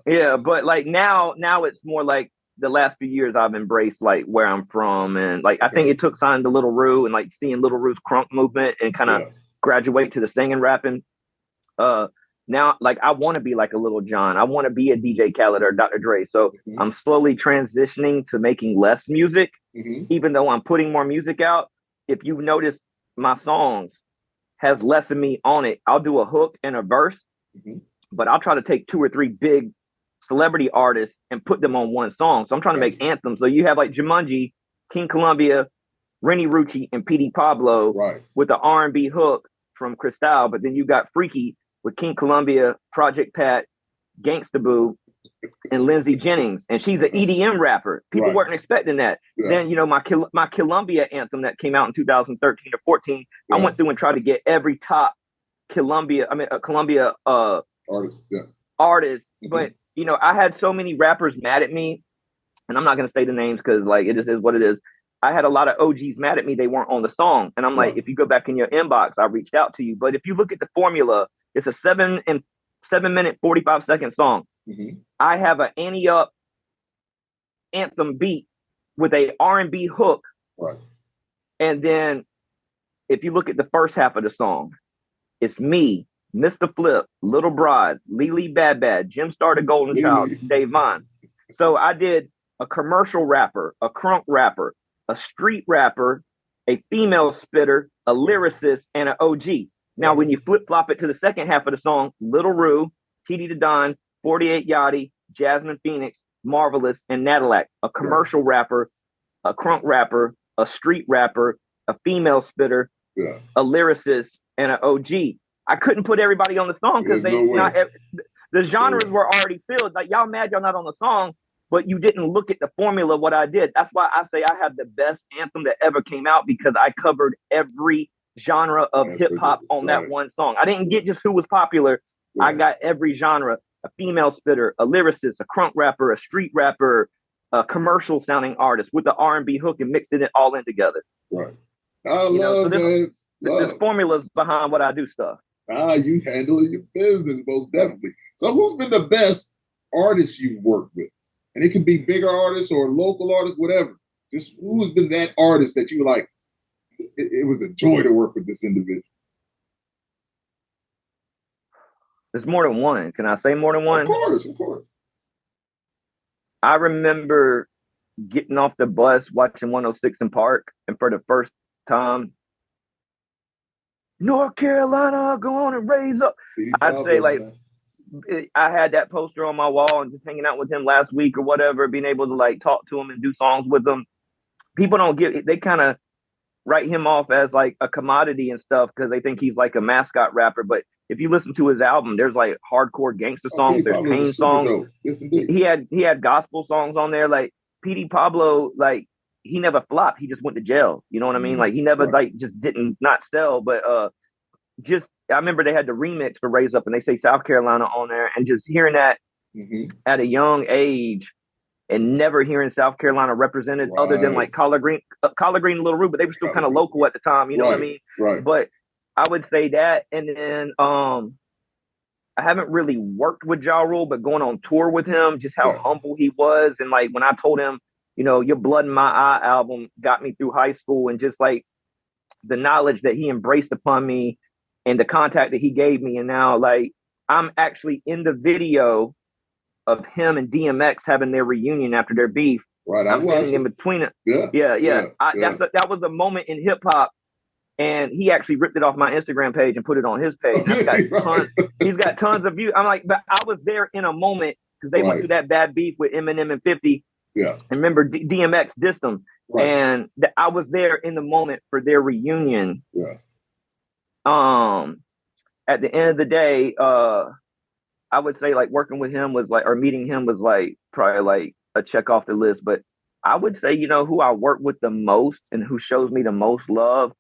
yeah. But like now it's more like the last few years I've embraced like where I'm from, and like I think it took signing to Little Rue and like seeing Little Rue's crunk movement and kind of graduate to the singing rapping. Now like I want to be like a Little John. I want to be a DJ Khaled or Dr. Dre. So I'm slowly transitioning to making less music, even though I'm putting more music out. If you notice, my songs has less of me on it. I'll do a hook and a verse, but I'll try to take 2 or 3 big celebrity artists and put them on one song. So I'm trying to make anthems. So you have like Jumanji, King Columbia, Rennie Rucci, and Petey Pablo with the R&B hook from Cristal. But then you got Freaky with King Columbia, Project Pat, Gangsta Boo, and Lindsay Jennings. And she's an EDM rapper. People weren't expecting that. Then, you know, my Columbia anthem that came out in 2013 or 14, I went through and tried to get every top Columbia artists. Mhm. But you know, I had so many rappers mad at me, and I'm not gonna say the names because like it just is what it is. I had a lot of OGs mad at me. They weren't on the song, and I'm like, Right. if you go back in your inbox, I reached out to you. But if you look at the formula, it's a 7 minute 45-second song. Mhm. I have an Annie Up anthem beat with a R&B hook, Right. and then if you look at the first half of the song, it's me, Mr. Flip, Little Bride, Lily Bad Bad, Jim Star the Golden Child, Dave Vaughn. So I did a commercial rapper, a crunk rapper, a street rapper, a female spitter, a lyricist, and an OG. Now, when you flip flop it to the second half of the song, Little Rue, TD the Don, 48 Yachty, Jasmine Phoenix, Marvelous, and Nadillac, a commercial rapper, a crunk rapper, a street rapper, a female spitter, a lyricist, and an OG. I couldn't put everybody on the song because the genres were already filled. Like, y'all mad y'all not on the song, but you didn't look at the formula of what I did. That's why I say I have the best anthem that ever came out, because I covered every genre of hip hop on that one song. I didn't get just who was popular. I got every genre: a female spitter, a lyricist, a crunk rapper, a street rapper, a commercial sounding artist with the R&B hook, and mixing it all in together. Right. I love that. There's formulas behind what I do stuff. You handle your business, most definitely. So who's been the best artist you've worked with? And it could be bigger artists or local artists, whatever. Just who's been that artist that you were like, it was a joy to work with this individual? There's more than one. Can I say more than one? Of course, of course. I remember getting off the bus, watching 106 in Park, and for the first time, North Carolina going to raise up. I'd say, like, I had that poster on my wall and just hanging out with him last week or whatever, being able to like talk to him and do songs with him. People don't get, they kind of write him off as like a commodity and stuff because they think he's like a mascot rapper. But if you listen to his album, there's like hardcore gangster songs, there's pain songs. Yes, he had gospel songs on there. Like P.D. Pablo, like he never flopped. He just went to jail. You know what I mean? Like he never like just didn't not sell, but just I remember they had the remix for Raise Up and they say South Carolina on there, and just hearing that at a young age and never hearing South Carolina represented other than like Collard Green and Little Rue, but they were still kind of local at the time, you know what I mean? Right. But I would say that, and then I haven't really worked with Ja Rule, but going on tour with him, just how humble he was, and like when I told him, you know, Your Blood in My Eye album got me through high school, and just like the knowledge that he embraced upon me and the contact that he gave me. And now like I'm actually in the video of him and DMX having their reunion after their beef. Right. I'm standing in between it. That was a moment in hip hop, and he actually ripped it off my Instagram page and put it on his page. He's got tons of views. I'm like, but I was there in a moment because they went through that bad beef with Eminem and 50. Yeah. And remember DMX dissed them. Right. And I was there in the moment for their reunion. Yeah. At the end of the day, I would say like working with him was like, or meeting him was like probably like a check off the list. But I would say, you know, who I work with the most and who shows me the most love,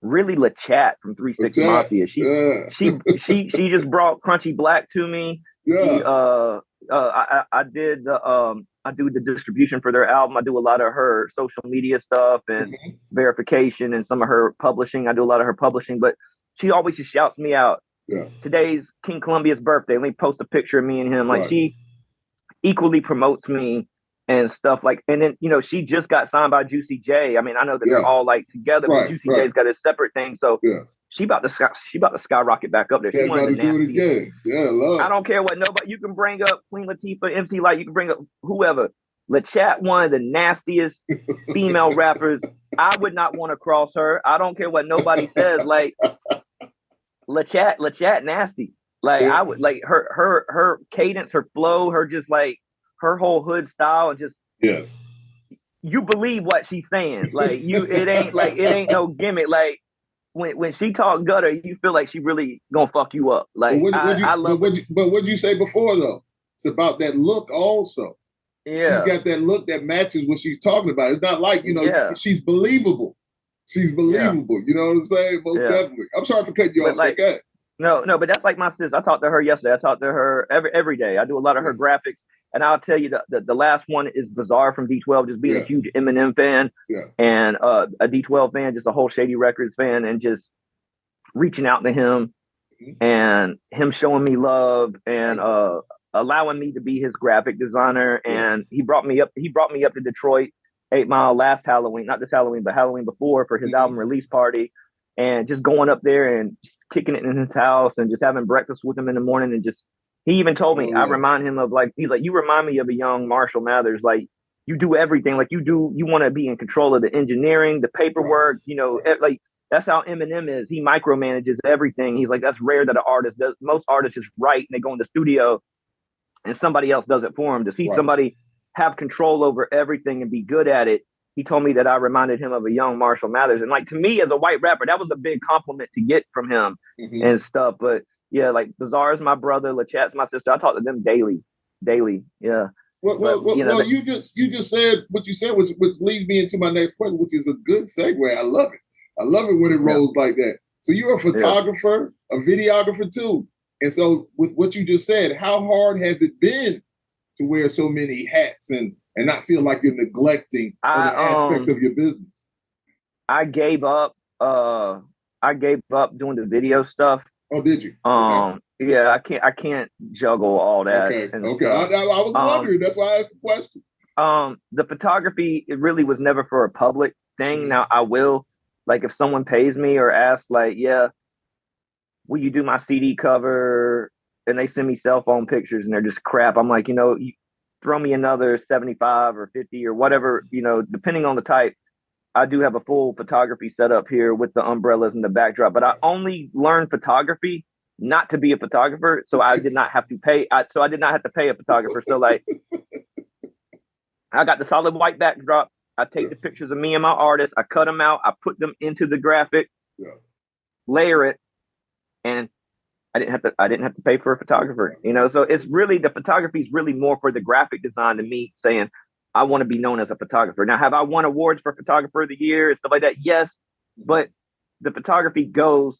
really LaChat from 3 6 Mafia. She just brought Crunchy Black to me. Yeah. I do the distribution for their album. I do a lot of her social media stuff and verification and some of her publishing. I do a lot of her publishing, but she always just shouts me out. Yeah. Today's King Columbia's birthday. Let me post a picture of me and him. Like she equally promotes me and stuff like, and then, you know, she just got signed by Juicy J. I mean, I know that they're all like together, but Juicy J's got his separate thing. So she about to skyrocket back up there. She wanted to do it again. Yeah, love. I don't care what nobody. You can bring up Queen Latifah, MC Light. You can bring up whoever. LaChat, one of the nastiest female rappers. I would not want to cross her. I don't care what nobody says. Like LaChat, nasty. Like I would like her cadence, her flow, her just like her whole hood style, and just you believe what she's saying. Like it ain't no gimmick. Like. When she talk gutter, you feel like she really gonna fuck you up. Like I love. But what'd you say before though? It's about that look also. Yeah, she's got that look that matches what she's talking about. It's not like she's believable. She's believable. You know what I'm saying? Most definitely. I'm sorry for cutting you off. Like, No, but that's like my sister. I talked to her yesterday. I talked to her every day. I do a lot of her graphics, and I'll tell you the last one is Bizarre from D12. Just being a huge Eminem fan and a D12 fan, just a whole Shady Records fan, and just reaching out to him and him showing me love and allowing me to be his graphic designer. And he brought me up to Detroit 8 Mile last Halloween, not this Halloween, but Halloween before, for his album release party. And just going up there and kicking it in his house and just having breakfast with him in the morning. And just, he even told me, I remind him of like, he's like, you remind me of a young Marshall Mathers. Like, you do everything. Like, you want to be in control of the engineering, the paperwork, you know, like, that's how Eminem is. He micromanages everything. He's like, that's rare that an artist does. Most artists just write and they go in the studio and somebody else does it for them. To see somebody have control over everything and be good at it, he told me that I reminded him of a young Marshall Mathers. And like, to me as a white rapper, that was a big compliment to get from him and stuff. But yeah, like Bizarre is my brother, LaChat's my sister. I talk to them daily. Yeah. Well, you just said what you said, which leads me into my next question, which is a good segue. I love it. I love it when it rolls like that. So you're a photographer, a videographer too. And so with what you just said, how hard has it been to wear so many hats and not feel like you're neglecting other aspects of your business? I gave up doing the video stuff. Oh, did you? Yeah, I can't juggle all that. Okay. I was wondering. That's why I asked the question. The photography, it really was never for a public thing. Now I will, like, if someone pays me or asks, like, yeah, will you do my CD cover? And they send me cell phone pictures and they're just crap. I'm like, you throw me another 75 or 50 or whatever, depending on the type. I do have a full photography setup here with the umbrellas and the backdrop, but I only learned photography not to be a photographer. So I did not have to pay. I did not have to pay a photographer. So like, I got the solid white backdrop. I take the pictures of me and my artist. I cut them out. I put them into the graphic, layer it, and I didn't have to pay for a photographer. So it's really, the photography is really more for the graphic design than me saying I want to be known as a photographer. Now, have I won awards for Photographer of the Year and stuff like that? Yes, but the photography goes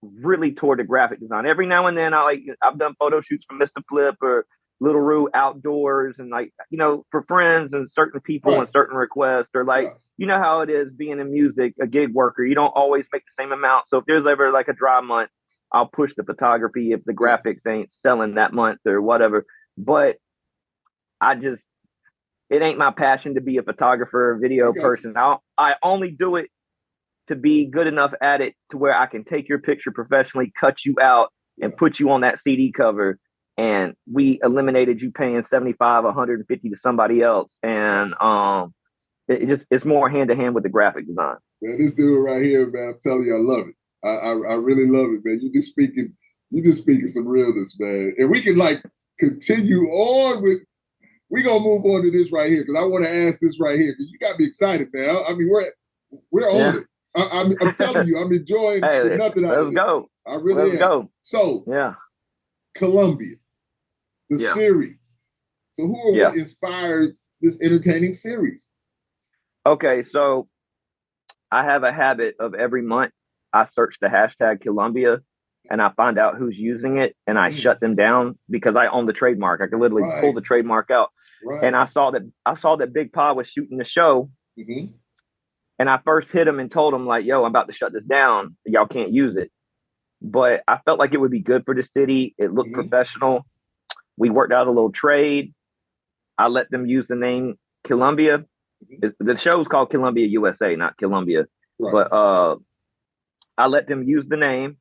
really toward the graphic design. Every now and then, I've done photo shoots for Mr. Flip or Little Roo outdoors, and for friends and certain people and certain requests, or you know how it is being in music, a gig worker. You don't always make the same amount. So if there's ever like a dry month, I'll push the photography if the graphics ain't selling that month or whatever. But it ain't my passion to be a photographer or video person. I only do it to be good enough at it to where I can take your picture professionally, cut you out, and put you on that CD cover. And we eliminated you paying $75, $150 to somebody else. And it's more hand to hand with the graphic design. Man, this dude right here, man, I'm telling you, I love it. I really love it, man. You just speaking some realness, man. And we can continue on with. We're gonna move on to this right here because I want to ask this right here because you got me excited, man. I mean, we're on it. I'm telling you, I'm enjoying nothing out of it. Let's go. I really am. Go. So, Columbia, the series. So, who are what inspired this entertaining series? Okay, so I have a habit of every month I search the hashtag Columbia and I find out who's using it and I shut them down because I own the trademark. I can literally pull the trademark out. Right. And I saw that Big Pa was shooting the show. Mm-hmm. And I first hit him and told him like, yo, I'm about to shut this down. Y'all can't use it. But I felt like it would be good for the city. It looked professional. We worked out a little trade. I let them use the name Columbia. The show's called Columbia USA, not Columbia. Right. But I let them use the name.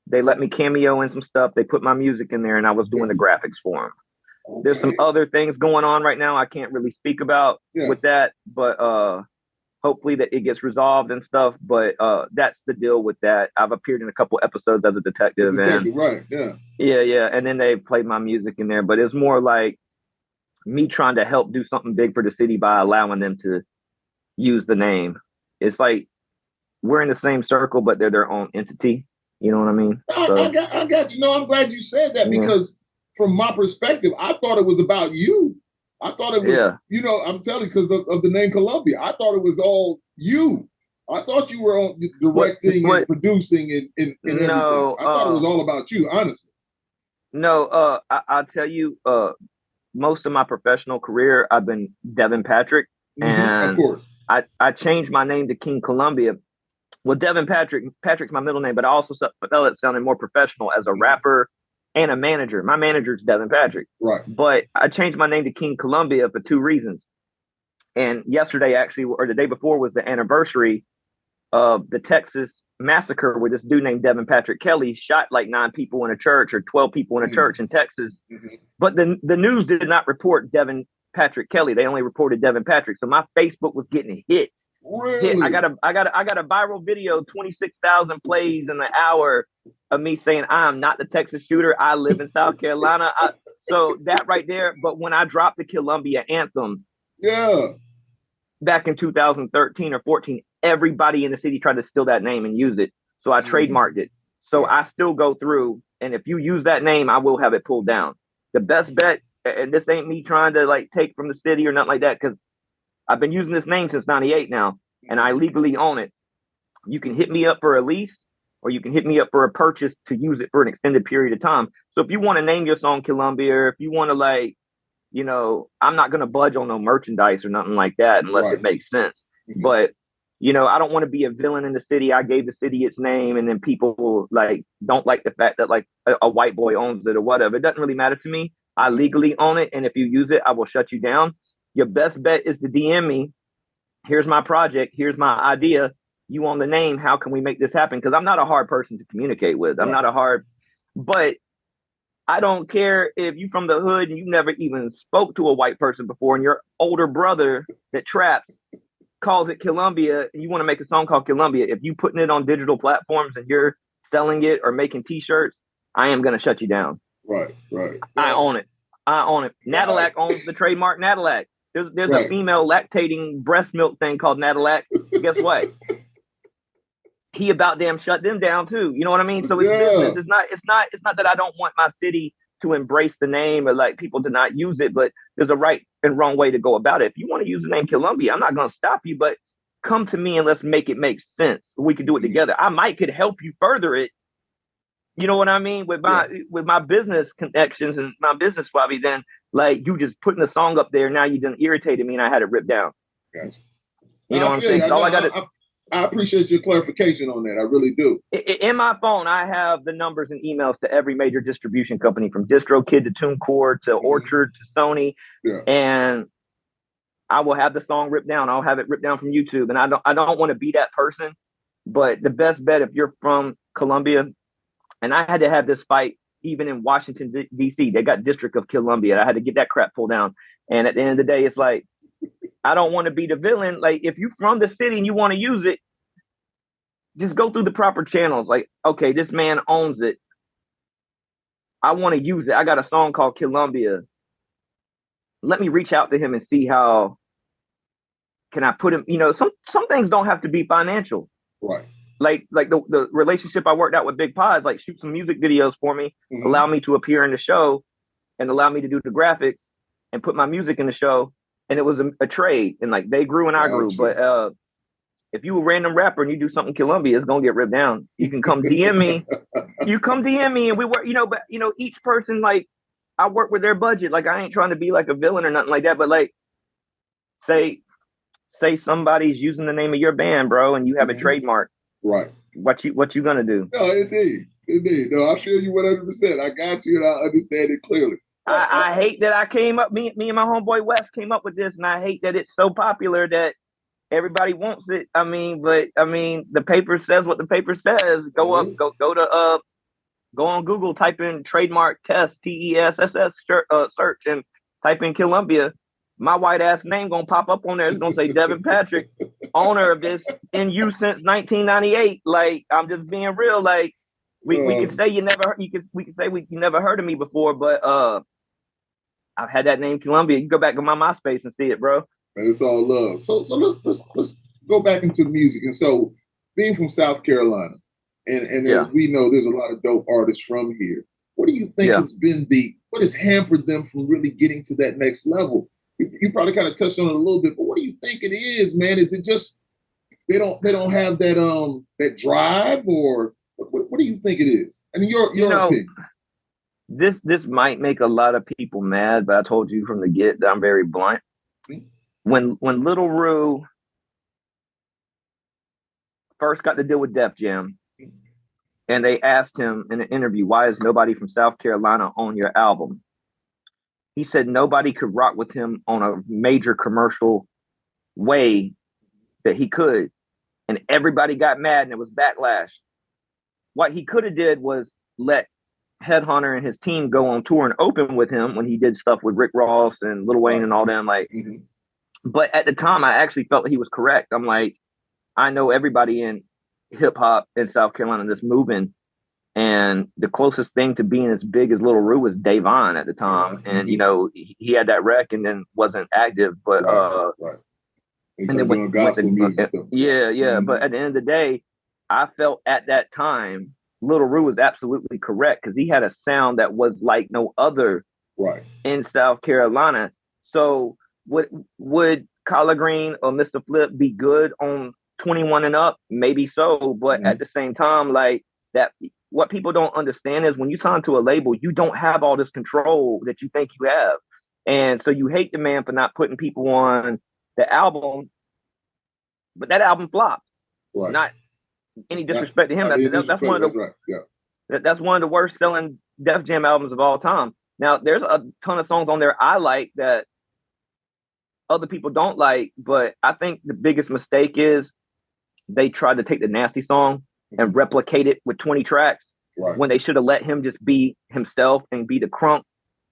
They let me cameo in some stuff. They put my music in there and I was doing the graphics for them. Okay. There's some other things going on right now I can't really speak about with that, but hopefully that it gets resolved and stuff. But that's the deal with that. I've appeared in a couple episodes as a detective. Right, yeah. And then they played my music in there, but it's more like me trying to help do something big for the city by allowing them to use the name. It's like we're in the same circle, but they're their own entity. You know what I mean? I got you. No, I'm glad you said that because from my perspective, I thought it was about you. I thought it was, I'm telling you, because of the name Columbia. I thought it was all you. I thought you were on directing and producing and everything. No, I thought it was all about you, honestly. No, I'll tell you, most of my professional career, I've been Devin Patrick, and of course, I changed my name to King Columbia. Well, Devin Patrick's my middle name, but I also felt it sounded more professional as a rapper and a manager. My manager's Devin Patrick, right? But I changed my name to King Columbia for 2 reasons. And yesterday, actually, or the day before, was the anniversary of the Texas massacre where this dude named Devin Patrick Kelly shot like 9 people in a church or 12 people in a church in Texas. But the news did not report Devin Patrick Kelly. They only reported Devin Patrick. So my Facebook was getting hit. Really? I got a viral video, 26,000 plays in an hour of me saying I'm not the Texas shooter. I live in South Carolina. So that right there. But when I dropped the Columbia anthem, back in 2013 or 14, everybody in the city tried to steal that name and use it. So I trademarked it. So I still go through, and if you use that name, I will have it pulled down. The best bet, and this ain't me trying to like take from the city or nothing like that, because I've been using this name since 98 now, and I legally own it. You can hit me up for a lease, or you can hit me up for a purchase to use it for an extended period of time. So if you want to name your song Columbia, or if you want to like, you know, I'm not going to budge on no merchandise or nothing like that unless it makes sense. But, you know, I don't want to be a villain in the city. I gave the city its name, and then people like don't like the fact that like a white boy owns it or whatever. It doesn't really matter to me. I legally own it, and if you use it, I will shut you down. Your best bet is to DM me. Here's my project. Here's my idea. You own the name. How can we make this happen? Because I'm not a hard person to communicate with. I'm not a hard, but I don't care if you from the hood and you never even spoke to a white person before, and your older brother that traps calls it Columbia, and you want to make a song called Columbia. If you putting it on digital platforms and you're selling it or making T-shirts, I am going to shut you down. Right. I own it. Nadalac owns the trademark Nadalac. There's a female lactating breast milk thing called Nadalac. Guess what? He about damn shut them down too. You know what I mean? So it's business. It's not that I don't want my city to embrace the name or like people to not use it, but there's a right and wrong way to go about it. If you want to use the name Columbia, I'm not going to stop you, but come to me and let's make it make sense. We could do it together. I could help you further it. You know what I mean? With my business connections and my business Bobby, then like you just putting the song up there. Now you done irritated me and I had it ripped down. Gotcha. You know what I'm saying? I appreciate your clarification on that. I really do. In my phone, I have the numbers and emails to every major distribution company, from DistroKid to TuneCore to Orchard to Sony. And I will have the song ripped down. I'll have it ripped down from YouTube. And I don't want to be that person. But the best bet, if you're from Columbia, and I had to have this fight even in Washington, D.C., they got District of Columbia. I had to get that crap pulled down. And at the end of the day, it's like, I don't want to be the villain. Like, if you're from the city and you want to use it, just go through the proper channels. Like, okay, this man owns it. I want to use it. I got a song called Columbia. Let me reach out to him and see how can I put him, you know, some things don't have to be financial. Right. Like the relationship I worked out with Big Pods, like shoot some music videos for me, allow me to appear in the show and allow me to do the graphics and put my music in the show. And it was a trade, and like they grew and I grew. But if you a random rapper and you do something Columbia, it's gonna get ripped down. You can come DM me. You come DM me, and we work. You know, but you know, each person, like I work with their budget. Like I ain't trying to be like a villain or nothing like that. But like, say somebody's using the name of your band, bro, and you have a trademark. Right. What you gonna do? No, indeed. No, I feel you 100%. I got you, and I understand it clearly. I hate that I came up, me and my homeboy Wes came up with this, and I hate that it's so popular that everybody wants it. I mean, the paper says what the paper says. Go on Google, type in trademark test, TESSS search, and type in Columbia. My white ass name gonna pop up on there. It's gonna say Devin Patrick, owner of this, in use since 1998. Like, I'm just being real. Like, we can say you never heard of me before, but I've had that name Columbia. You can go back to my MySpace and see it, bro. And it's all love. So let's go back into music. And so, being from South Carolina, and as we know, there's a lot of dope artists from here. What do you think has been what has hampered them from really getting to that next level? You probably kind of touched on it a little bit, but what do you think it is, man? Is it just they don't have that drive, or what do you think it is? I mean, your opinion. This might make a lot of people mad, but I told you from the get that I'm very blunt. When Little Rue first got to deal with Def Jam, and they asked him in an interview, why is nobody from South Carolina on your album? He said nobody could rock with him on a major commercial way that he could. And everybody got mad and it was backlash. What he could have did was let Headhunter and his team go on tour and open with him when he did stuff with Rick Ross and Lil Wayne and all them. Like, but at the time, I actually felt that he was correct. I'm like, I know everybody in hip hop in South Carolina that's moving, and the closest thing to being as big as Little Rue was Davon at the time, and he had that wreck and then wasn't active, but right. And then but at the end of the day, I felt at that time Little Rue was absolutely correct because he had a sound that was like no other in South Carolina. So would Collard Green or Mr. Flip be good on 21 and up? Maybe so, but at the same time, like that, what people don't understand is when you sign to a label, you don't have all this control that you think you have, and so you hate the man for not putting people on the album, but that album flopped. Right. Not any disrespect to him. That's one of the that's one of the worst selling Def Jam albums of all time. Now, there's a ton of songs on there I like that other people don't like, but I think the biggest mistake is they tried to take the Nasty song and replicate it with 20 tracks when they should have let him just be himself and be the crunk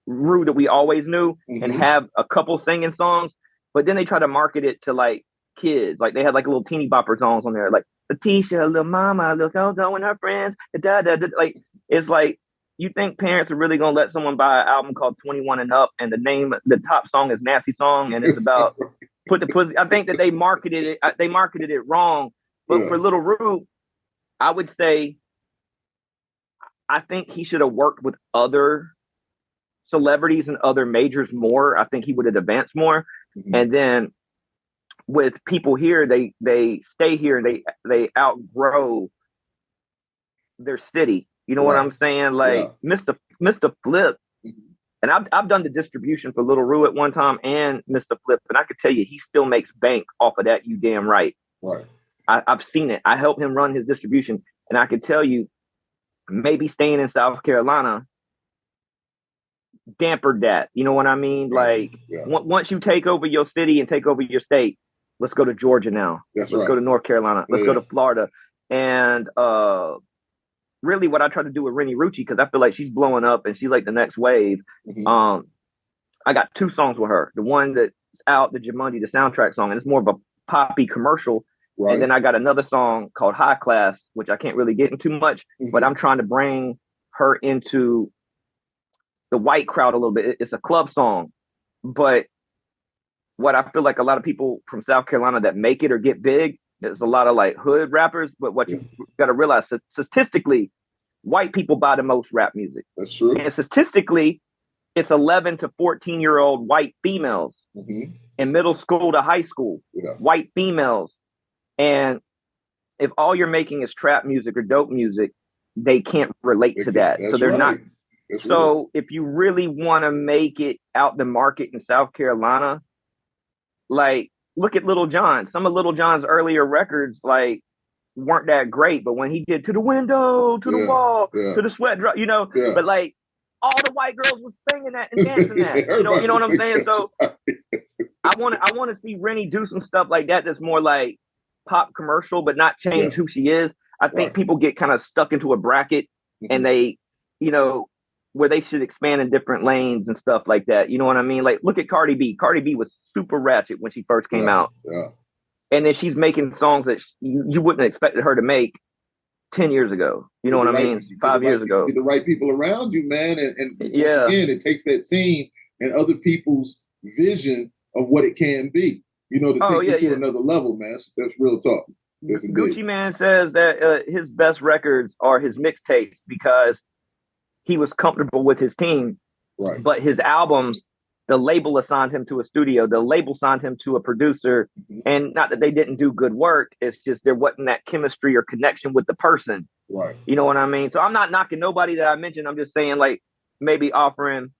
Rue that we always knew and have a couple singing songs. But then they try to market it to like kids. Like they had like little teeny bopper songs on there, like Letitia, Lil Mama, Lil Dodo and her friends. Like it's like, you think parents are really gonna let someone buy an album called 21 and Up and the top song is Nasty Song and it's about put the pussy? I think that they marketed it wrong. But for Little Rue, I would say I think he should have worked with other celebrities and other majors more. I think he would have advanced more. And then with people here, they stay here and they outgrow their city. You know what I'm saying? Like Mr. Flip, and I've done the distribution for Little Rue at one time and Mr. Flip, and I could tell you he still makes bank off of that. You damn right. Right. I've seen it. I helped him run his distribution, and I could tell you, maybe staying in South Carolina dampered that. You know what I mean? Like once you take over your city and take over your state, let's go to Georgia now. Let's go to North Carolina. Let's go to Florida. And really what I try to do with Rennie Rucci, because I feel like she's blowing up and she's like the next wave. I got 2 songs with her. The one that's out, the Jumanji, the soundtrack song, and it's more of a poppy commercial. And then I got another song called High Class, which I can't really get into much, but I'm trying to bring her into the white crowd a little bit. It's a club song, but what I feel like a lot of people from South Carolina that make it or get big, there's a lot of like hood rappers, but what you got to realize, statistically, white people buy the most rap music. That's true. And statistically, it's 11 to 14-year-old white females in middle school to high school, white females. And if all you're making is trap music or dope music, they can't relate to that. So they're not. So if you really want to make it out the market in South Carolina, like look at Little John. Some of Little John's earlier records like weren't that great, but when he did To the Window, To the Wall, To the Sweat Drop, but like all the white girls was singing that and dancing that. You know what I'm saying? So I want to see Rennie do some stuff like that that's more like pop commercial, but not change who she is. I think people get kind of stuck into a bracket and they, where they should expand in different lanes and stuff like that. You know what I mean? Like, look at Cardi B. Cardi B was super ratchet when she first came out. And then she's making songs that you wouldn't have expected her to make 10 years ago. You know what I mean? 5 years ago. Get the right people around you, man. And once again, it takes that team and other people's vision of what it can be, to take you to another level, man. That's real talk. Gucci Mane says that his best records are his mixtapes because he was comfortable with his team, but his albums the label assigned him to a studio, the label signed him to a producer, and not that they didn't do good work, it's just there wasn't that chemistry or connection with the person. Right. You know what I mean? So I'm not knocking nobody that I mentioned. I'm just saying, like, maybe offering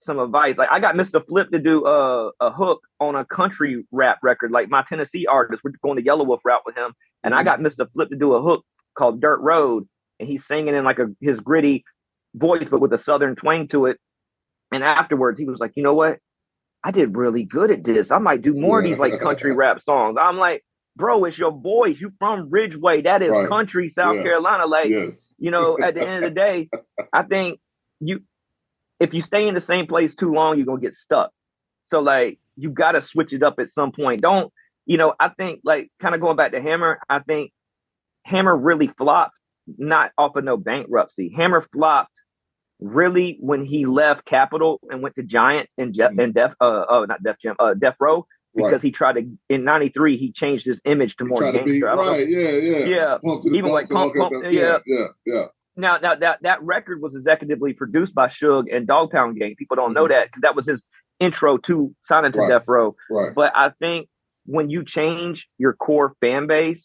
some advice. Like, I got Mr. Flip to do a hook on a country rap record. Like, my Tennessee artist, we're going the Yellow Wolf route with him, and I got Mr. Flip to do a hook called Dirt Road, and he's singing in like his gritty voice, but with a southern twang to it. And afterwards, he was like, you know what? I did really good at this. I might do more of these like country rap songs. I'm like, bro, it's your voice. You from Ridgeway. That is country, South Carolina. Like, you know, at the end of the day, I think if you stay in the same place too long, you're going to get stuck. So like, you got to switch it up at some point. Don't, you know, I think like kind of going back to Hammer, I think Hammer really flopped, not off of no bankruptcy. Hammer flopped really when he left Capitol and went to Giant and Death Row, because he tried to, in '93 he changed his image to more gangster. Even like Pump, yeah. Now that record was executively produced by Suge and Dog Pound Gang. People don't know that because that was his intro to signing to Death Row. But I think when you change your core fan base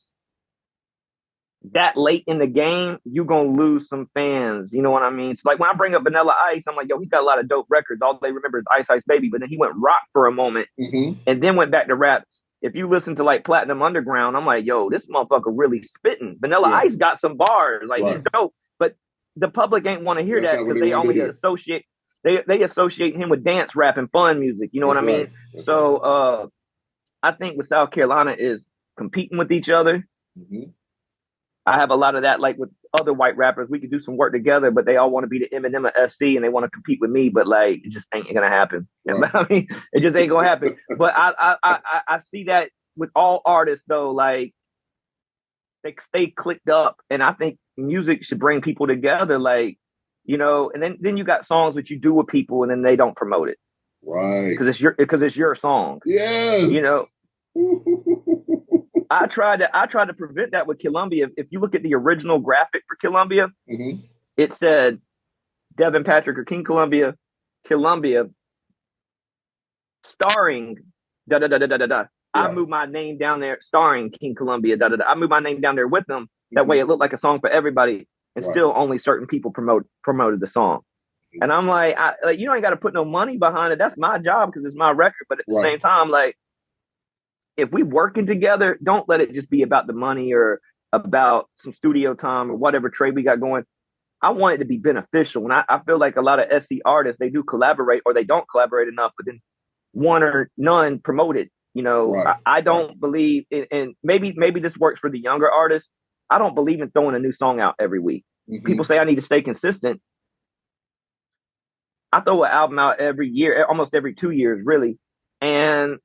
that late in the game, you're going to lose some fans. You know what I mean? So like when I bring up Vanilla Ice, I'm like, yo, he's got a lot of dope records. All they remember is Ice Ice Baby, but then he went rock for a moment and then went back to rap. If you listen to like Platinum Underground, I'm like, yo, this motherfucker really spitting. Vanilla Ice got some bars. Like he's dope. But the public ain't want to hear that because they only associate, they associate him with dance rap and fun music. You know what I mean? So I think with South Carolina is competing with each other. I have a lot of that, like with other white rappers. We could do some work together, but they all want to be the Eminem of FC and they want to compete with me. But like, it just ain't gonna happen. I mean, it just ain't gonna happen. But I see that with all artists though. Like they stay clicked up, and I think music should bring people together. Like, you know, and then you got songs that you do with people, and then they don't promote it, right? Because it's your song. Yes. You know. I tried to prevent that with Columbia. If you look at the original graphic for Columbia, it said Devin Patrick or King Columbia, starring da da da da da da da. I moved my name down there, starring King Columbia, da da da. I moved my name down there with them. That way, it looked like a song for everybody, and still only certain people promoted the song. And I'm like, you ain't got to put no money behind it. That's my job because it's my record. But at the same time, like, if we working together, don't let it just be about the money or about some studio time or whatever trade we got going. I want it to be beneficial. And I feel like a lot of SC artists, they do collaborate or they don't collaborate enough, but then one or none promote it. You know, I don't believe in, and maybe this works for the younger artists. I don't believe in throwing a new song out every week. People say I need to stay consistent. I throw an album out every year, almost every 2 years, really. And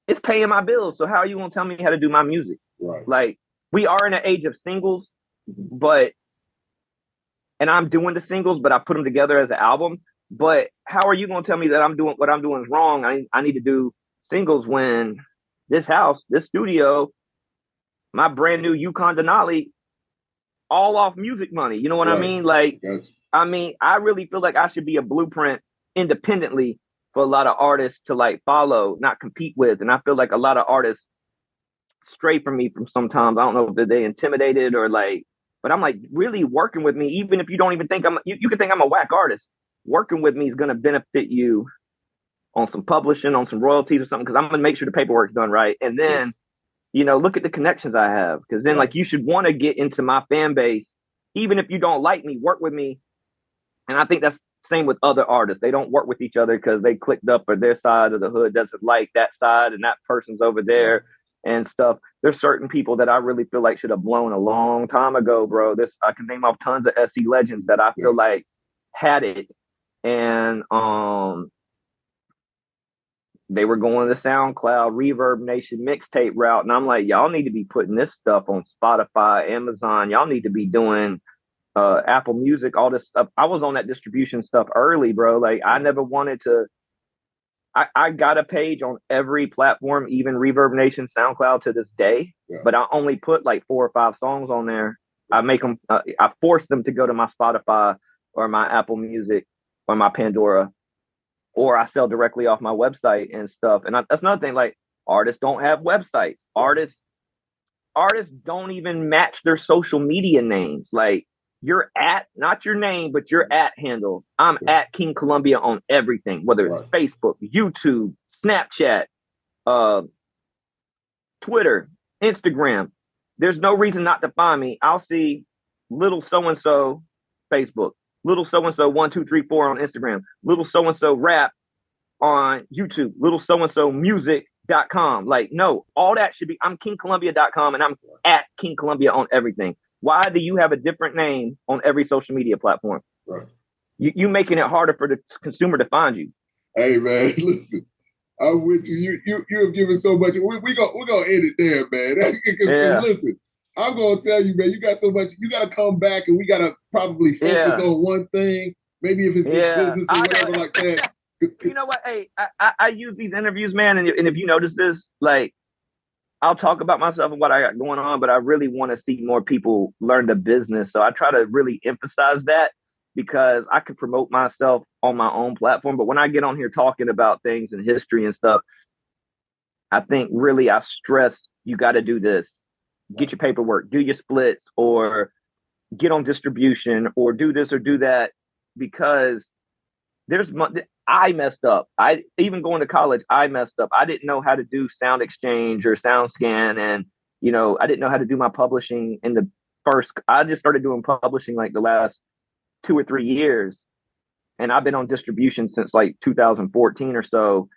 it's paying my bills. So how are you going to tell me how to do my music? Like, we are in an age of singles, and I'm doing the singles, but I put them together as an album. But how are you going to tell me that what I'm doing is wrong? I need to do singles when this house, this studio, my brand new Yukon Denali, all off music money. You know what I mean? Like, I mean, I really feel like I should be a blueprint independently for a lot of artists to like follow, not compete with. And I feel like a lot of artists stray from me from sometimes. I don't know if they're intimidated or like, but I'm like, really working with me, even if you don't even think you can think I'm a whack artist. Working with me is going to benefit you on some publishing, on some royalties or something, because I'm going to make sure the paperwork's done right. And then, you know, look at the connections I have, because then like you should want to get into my fan base, even if you don't like me, work with me. And I think that's same with other artists. They don't work with each other because they clicked up or their side of the hood doesn't like that side and that person's over there and stuff. There's certain people that I really feel like should have blown a long time ago, bro. I can name off tons of SC legends that I feel like had it. And they were going the SoundCloud, Reverb Nation mixtape route. And I'm like, y'all need to be putting this stuff on Spotify, Amazon. Y'all need to be doing Apple Music, all this stuff. I was on that distribution stuff early, bro. Like I never wanted to. I got a page on every platform, even Reverb Nation, SoundCloud to this day. But I only put like 4 or 5 songs on there. I make them. I force them to go to my Spotify or my Apple Music or my Pandora or I sell directly off my website and stuff. And that's another thing. Like, artists don't have websites. Artists don't even match their social media names. Like, your at, not your name, but your at handle. I'm at King Columbia on everything, whether it's Facebook, YouTube, Snapchat, Twitter, Instagram. There's no reason not to find me. I'll see little so-and-so Facebook, little so-and-so 1, 2, 3, 4 on Instagram, little so-and-so rap on YouTube, little so-and-so music.com. Like, no, all that should be, I'm kingcolumbia.com and I'm at King Columbia on everything. Why do you have a different name on every social media platform? Right. You making it harder for the consumer to find you. Hey, man, listen, I'm with you. You have given so much. We're gonna end it there, man. Yeah. Listen, I'm gonna tell you, man, you got so much. You got to come back, and we got to probably focus on one thing. Maybe if it's just business or whatever like that. You know what? Hey, I use these interviews, man, and if you notice this, like, I'll talk about myself and what I got going on, but I really want to see more people learn the business. So I try to really emphasize that, because I can promote myself on my own platform. But when I get on here talking about things and history and stuff, I think really I stress, you got to do this. Get your paperwork, do your splits, or get on distribution, or do this or do that, because I messed up. I even going to college, I messed up. I didn't know how to do Sound Exchange or Sound Scan, and I didn't know how to do my publishing in the first. I just started doing publishing like the last 2 or 3 years, and I've been on distribution since like 2014 or so.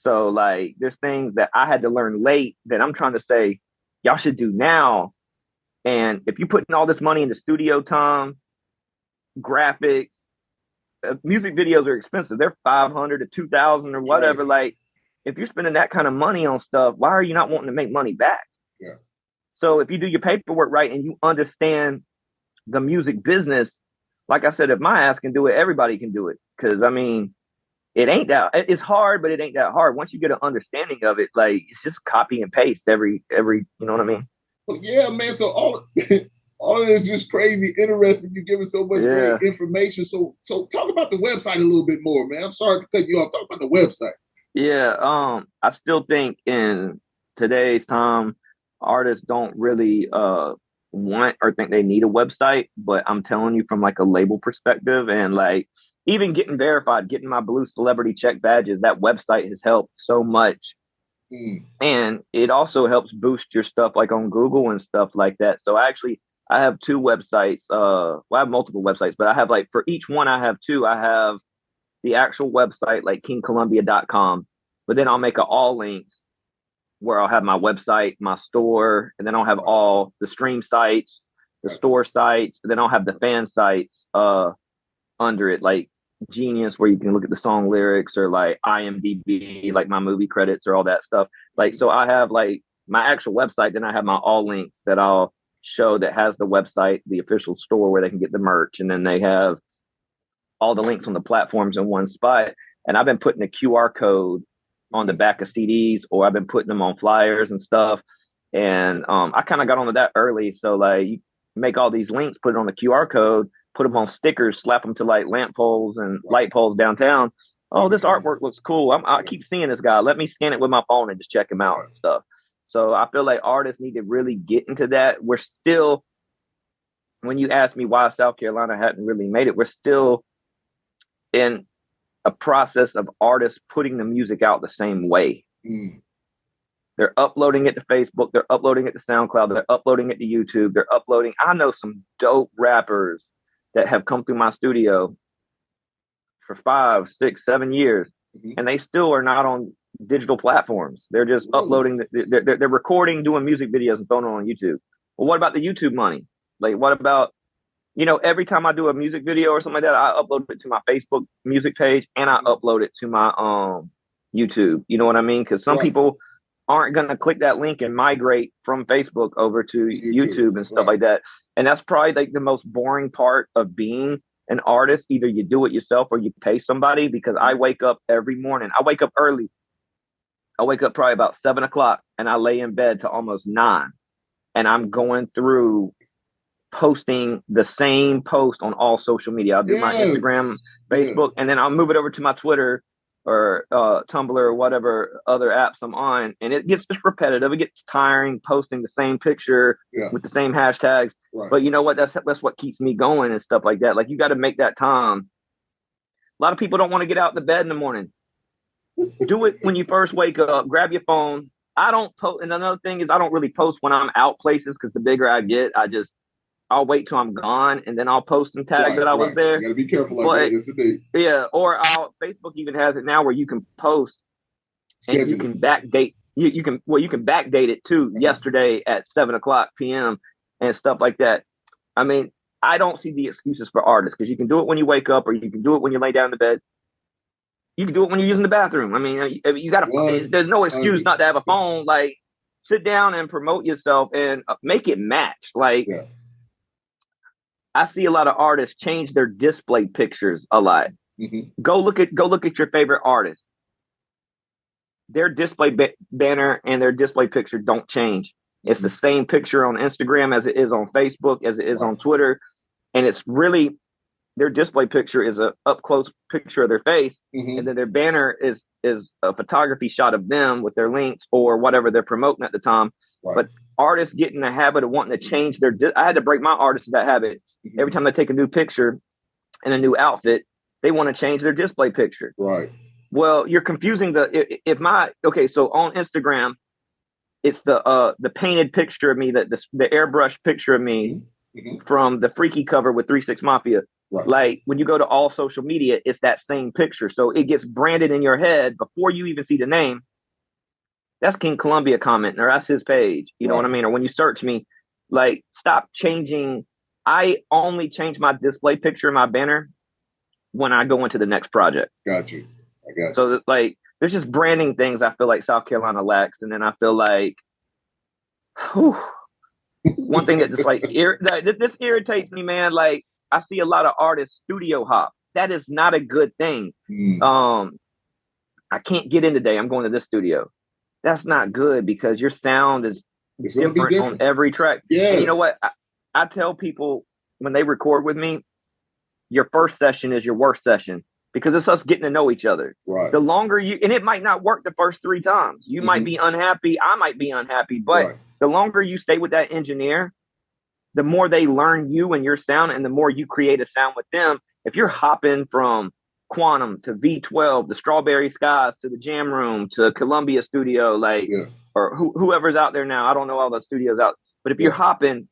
So like, there's things that I had to learn late that I'm trying to say y'all should do now. And if you're putting all this money into studio time, graphics, music videos are expensive. They're $500 to $2,000 or whatever. Like, if you're spending that kind of money on stuff, why are you not wanting to make money back? Yeah. So if you do your paperwork right and you understand the music business, like I said, if my ass can do it, everybody can do it. Because I mean, it's hard, but it ain't that hard. Once you get an understanding of it, like, it's just copy and paste every, you know what I mean? Well, yeah, man. So all of this is just crazy, interesting. You're giving so much great information. So talk about the website a little bit more, man. I'm sorry to cut you off. Talk about the website. Yeah. I still think in today's time, artists don't really want or think they need a website, but I'm telling you from like a label perspective, and like even getting verified, getting my blue celebrity check badges, that website has helped so much. And it also helps boost your stuff like on Google and stuff like that. So I have 2 websites. Well, I have multiple websites, but I have, like, for each one I have 2. I have the actual website, like kingcolumbia.com, but then I'll make all links where I'll have my website, my store, and then I'll have all the stream sites, the store sites, and then I'll have the fan sites under it, like Genius, where you can look at the song lyrics, or like IMDb, like my movie credits or all that stuff. Like, so I have like my actual website, then I have my all links that I'll show that has the website, the official store where they can get the merch, and then they have all the links on the platforms in one spot. And I've been putting a QR code on the back of CDs, or I've been putting them on flyers and stuff. And I kind of got onto that early. So like, you make all these links, put it on the QR code, put them on stickers, slap them to like lamp poles and light poles downtown. Oh, this artwork looks cool. I keep seeing this guy. Let me scan it with my phone and just check him out and stuff. So I feel like artists need to really get into that. We're still, when you ask me why South Carolina hadn't really made it, we're still in a process of artists putting the music out the same way. They're uploading it to Facebook. They're uploading it to SoundCloud. They're uploading it to YouTube. I know some dope rappers that have come through my studio for 5, 6, 7 years, and they still are not on digital platforms. They're just uploading. They're recording, doing music videos, and throwing it on YouTube. Well, what about the YouTube money? Like, what about, every time I do a music video or something like that, I upload it to my Facebook music page and I upload it to my YouTube. You know what I mean? Because some people aren't going to click that link and migrate from Facebook over to YouTube and stuff like that. And that's probably like the most boring part of being an artist. Either you do it yourself or you pay somebody, because I wake up every morning. I wake up early. I wake up probably about 7 o'clock and I lay in bed to almost 9. And I'm going through posting the same post on all social media. I'll do my Instagram, Facebook, and then I'll move it over to my Twitter. or Tumblr or whatever other apps I'm on, and it gets just repetitive. It gets tiring posting the same picture with the same hashtags. Right. But you know what? That's what keeps me going and stuff like that. Like, you got to make that time. A lot of people don't want to get out of the bed in the morning. Do it when you first wake up. Grab your phone. I don't post. And another thing is, I don't really post when I'm out places, because the bigger I get, I'll wait till I'm gone, and then I'll post and tag that I was there. You gotta be careful like that. Yes, indeed. Yeah, or Facebook even has it now where you can post and you can backdate. You can backdate it to yesterday at 7:00 p.m. and stuff like that. I mean, I don't see the excuses for artists, because you can do it when you wake up, or you can do it when you lay down in the bed. You can do it when you're using the bathroom. I mean, you got to. There's no excuse not to have a phone. Like, sit down and promote yourself and make it match. Like, I see a lot of artists change their display pictures a lot. Mm-hmm. Go look at your favorite artist. Their display banner and their display picture don't change. It's the same picture on Instagram as it is on Facebook, as it is on Twitter, and it's really, their display picture is a up close picture of their face, and then their banner is a photography shot of them with their links or whatever they're promoting at the time. But artists get in the habit of wanting to change their. I had to break my artists of that habit. Every time they take a new picture and a new outfit, they want to change their display picture. Right. Well, you're confusing so on Instagram, it's the painted picture of me, the airbrush picture of me from the Freaky cover with 3 6 Mafia. Right. Like, when you go to all social media, it's that same picture. So it gets branded in your head before you even see the name. That's King Columbia commenting, or that's his page. You know what I mean? Or when you search me, like, stop changing. I only change my display picture and my banner when I go into the next project. Got you. I got you. So it's like, there's just branding things I feel like South Carolina lacks. And then I feel like, one thing that just like, this irritates me, man. Like, I see a lot of artists studio hop. That is not a good thing. I can't get in today. I'm going to this studio. That's not good, because your sound is different on every track. Yeah. And you know what? I tell people when they record with me, your first session is your worst session, because it's us getting to know each other. Right. The longer and it might not work the first 3 times. You might be unhappy. I might be unhappy. But the longer you stay with that engineer, the more they learn you and your sound, and the more you create a sound with them. If you're hopping from Quantum to V12, the Strawberry Skies to the Jam Room to Columbia Studio, or whoever's out there now, I don't know all the studios out, but if you're hopping,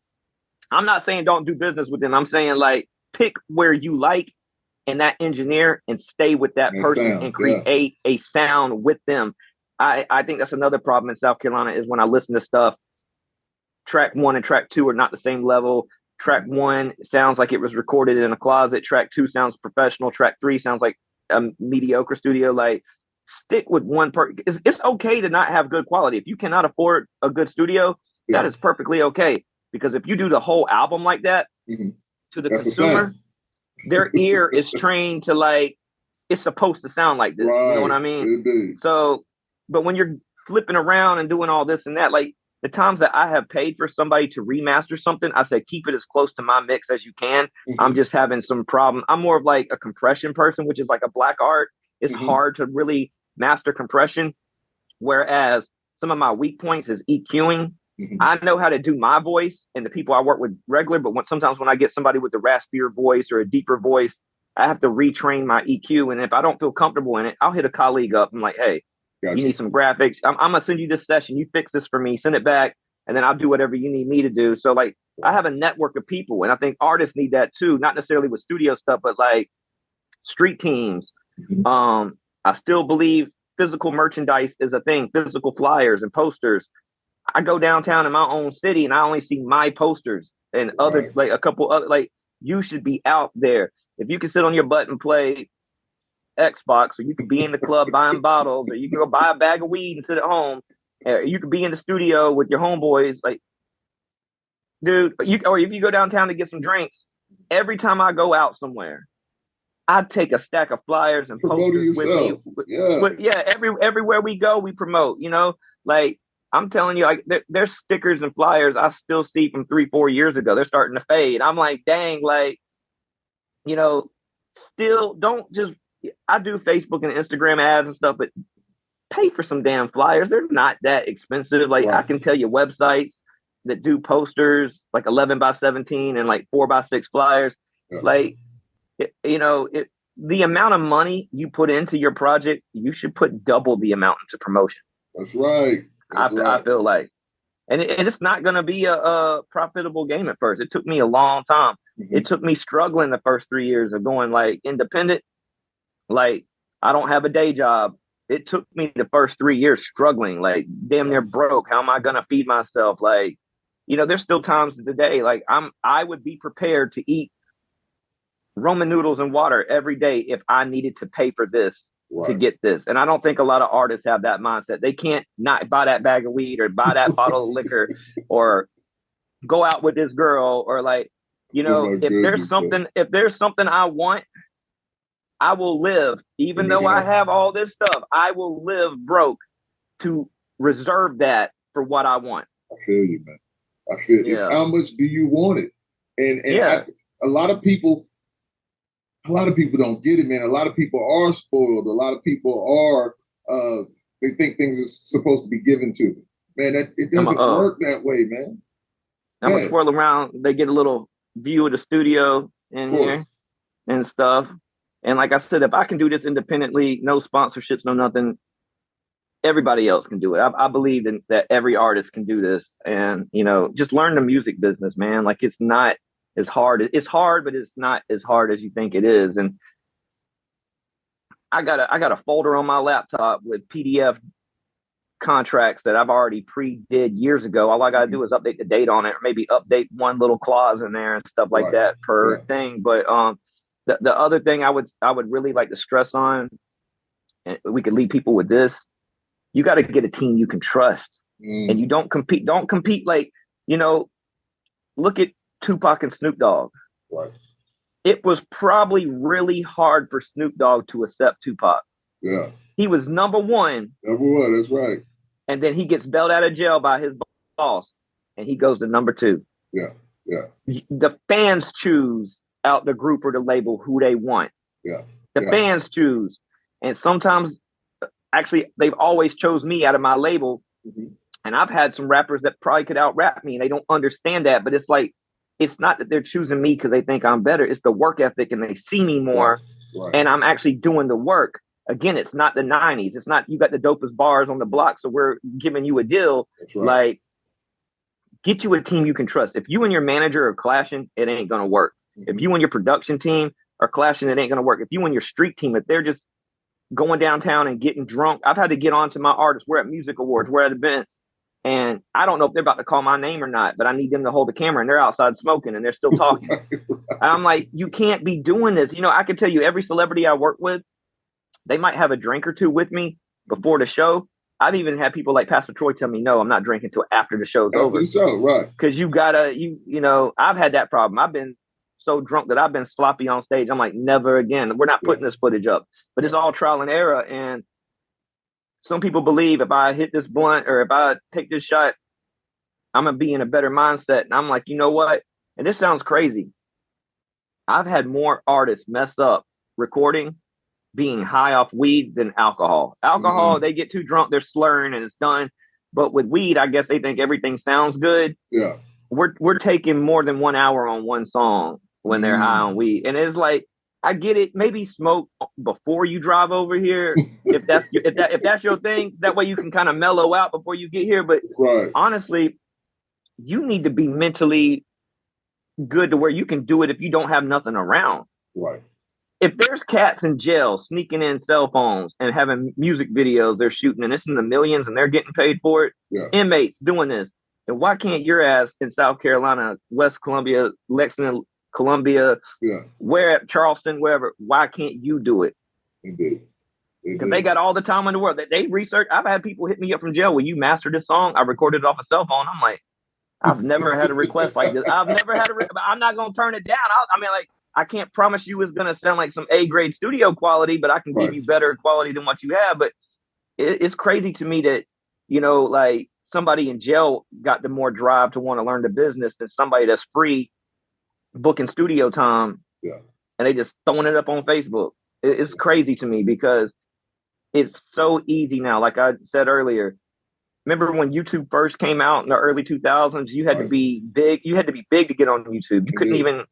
I'm not saying don't do business with them. I'm saying, like, pick where you like and that engineer, and stay with that person and create a sound with them. I think that's another problem in South Carolina, is when I listen to stuff, track 1 and track 2 are not the same level. Track 1 sounds like it was recorded in a closet. Track 2 sounds professional. Track 3 sounds like a mediocre studio. Like, stick with one person. It's okay to not have good quality. If you cannot afford a good studio, that is perfectly okay. Because if you do the whole album like that, to the consumer, their ear is trained to, like, it's supposed to sound like this. You know what I mean? Indeed. So, but when you're flipping around and doing all this and that, like, the times that I have paid for somebody to remaster something, I say, keep it as close to my mix as you can. I'm just having some problem. I'm more of like a compression person, which is like a black art. It's hard to really master compression. Whereas some of my weak points is EQing. I know how to do my voice and the people I work with regular, but sometimes when I get somebody with a raspier voice or a deeper voice, I have to retrain my EQ. And if I don't feel comfortable in it, I'll hit a colleague up. I'm like, hey, you need some graphics. I'm going to send you this session. You fix this for me, send it back, and then I'll do whatever you need me to do. So, like, I have a network of people, and I think artists need that too, not necessarily with studio stuff, but like street teams. I still believe physical merchandise is a thing, physical flyers and posters. I go downtown in my own city and I only see my posters and other, like, a couple other, like, you should be out there. If you can sit on your butt and play Xbox, or you could be in the club buying bottles, or you can go buy a bag of weed and sit at home, you could be in the studio with your homeboys, like, dude, or if you go downtown to get some drinks, every time I go out somewhere, I take a stack of flyers and posters with me. Everywhere we go, we promote, you know, like, I'm telling you, like, there's stickers and flyers I still see from 3-4 years ago. They're starting to fade. I'm like, dang, like, you know, still don't just I do Facebook and Instagram ads and stuff, but pay for some damn flyers. They're not that expensive. Like I can tell you websites that do posters like 11 by 17 and like 4 by 6 flyers. Like, the amount of money you put into your project, you should put double the amount into promotion. That's right. I feel like, and it's not going to be a profitable game at first. It took me a long time. Mm-hmm. It took me struggling the first 3 years of going like independent. Like I don't have a day job. It took me the first 3 years struggling, like damn near broke. How am I going to feed myself? Like, there's still times today, like I would be prepared to eat Roman noodles and water every day if I needed to pay for this to get this. And I don't think a lot of artists have that mindset. They can't not buy that bag of weed or buy that bottle of liquor or go out with this girl or like, if there's something I want, I will live. Even though I have all this stuff, I will live broke to reserve that for what I want. I feel you, man. I feel it's how much do you want it? And a lot of people don't get it, man. A lot of people are spoiled. A lot of people are they think things are supposed to be given to them. Man, it doesn't work that way, man. I'm gonna swirl around. They get a little view of the studio in here and stuff. And like I said, if I can do this independently, no sponsorships, no nothing, everybody else can do it. I believe that every artist can do this. And, just learn the music business, man. Like it's not as hard. It's hard, but it's not as hard as you think it is. And I got a folder on my laptop with PDF contracts that I've already pre-did years ago. All I got to do is update the date on it, or maybe update one little clause in there and stuff like that per thing. But, the other thing I would really like to stress on, and we could leave people with this, you got to get a team you can trust. And you don't compete like, look at Tupac and Snoop Dogg. Right. It was probably really hard for Snoop Dogg to accept Tupac. Yeah. He was number one. Number one, that's right. And then he gets bailed out of jail by his boss and he goes to number 2. Yeah. Yeah. The fans choose out the group or the label who they want. Yeah. The fans choose. And sometimes, actually, they've always chose me out of my label. Mm-hmm. And I've had some rappers that probably could out rap me and they don't understand that. But it's like, it's not that they're choosing me because they think I'm better. It's the work ethic and they see me more and I'm actually doing the work. Again, it's not the 90s. It's not you got the dopest bars on the block, so we're giving you a deal. That's right. Like, get you a team you can trust. If you and your manager are clashing, it ain't going to work. If you and your production team are clashing, it ain't going to work. If you and your street team, if they're just going downtown and getting drunk, I've had to get on to my artists. We're at music awards, we're at events, and I don't know if they're about to call my name or not, but I need them to hold the camera, and they're outside smoking, and they're still talking. I'm like, you can't be doing this. I can tell you every celebrity I work with, they might have a drink or two with me before the show. I've even had people like Pastor Troy tell me, no, I'm not drinking until after the show's over. After the show, right. Because you gotta, I've had that problem. I've been so drunk that I've been sloppy on stage. I'm like, never again. We're not putting this footage up. But it's all trial and error. And some people believe if I hit this blunt or if I take this shot, I'm going to be in a better mindset. And I'm like, you know what? And this sounds crazy. I've had more artists mess up recording being high off weed than alcohol. Alcohol, they get too drunk, they're slurring and it's done. But with weed, I guess they think everything sounds good. Yeah. We're taking more than 1 hour on one song when they're high on weed. And it's like, I get it. Maybe smoke before you drive over here. if that's your thing, that way you can kind of mellow out before you get here. But honestly, you need to be mentally good to where you can do it if you don't have nothing around. Right. If there's cats in jail sneaking in cell phones and having music videos they're shooting and it's in the millions and they're getting paid for it, inmates doing this, then why can't your ass in South Carolina, West Columbia, Lexington, Columbia, where Charleston, wherever, why can't you do it? Indeed. Because they got all the time in the world. They research. I've had people hit me up from jail. Will you master this song? I recorded it off a cell phone. I'm like, I've never had a request like this. I've never had but I'm not going to turn it down. I can't promise you it's going to sound like some A-grade studio quality, but I can give you better quality than what you have. But it's crazy to me that, like somebody in jail got the more drive to want to learn the business than somebody that's free booking studio time. Yeah. And they just throwing it up on Facebook. It's crazy to me because it's so easy now. Like I said earlier, remember when YouTube first came out in the early 2000s? You had to be big. You had to be big to get on YouTube. You couldn't even.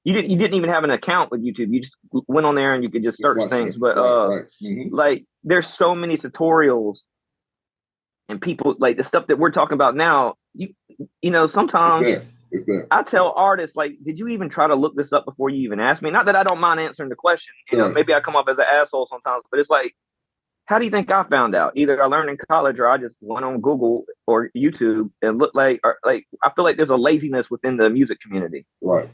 You didn't even have an account with YouTube. You just went on there and you could just search things. But like there's so many tutorials and people like the stuff that we're talking about now. You know sometimes it's there. I tell artists like, did you even try to look this up before you even asked me? Not that I don't mind answering the question. You know, maybe I come off as an asshole sometimes, but it's like, how do you think I found out? Either I learned in college or I just went on Google or YouTube and looked like I feel like there's a laziness within the music community. Right.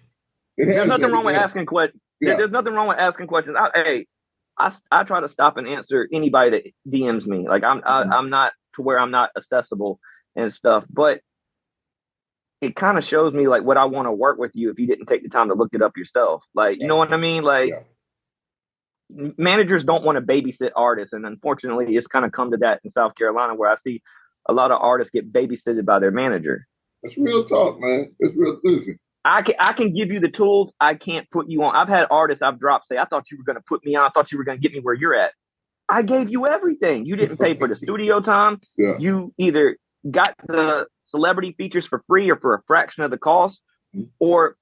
There's nothing wrong with asking questions. Yeah. There's nothing wrong with asking questions. I try to stop and answer anybody that DMs me. Like I'm not to where I'm not accessible and stuff, but it kind of shows me like what I want to work with you if you didn't take the time to look it up yourself. Like, you know what I mean? Like managers don't want to babysit artists. And unfortunately, it's kind of come to that in South Carolina where I see a lot of artists get babysitted by their manager. That's real talk, man. It's real. Listen. I can give you the tools. I can't put you on. I've had artists I've dropped say, I thought you were going to put me on. I thought you were going to get me where you're at. I gave you everything. You didn't pay for the studio time. Yeah. You either got the celebrity features for free or for a fraction of the cost, or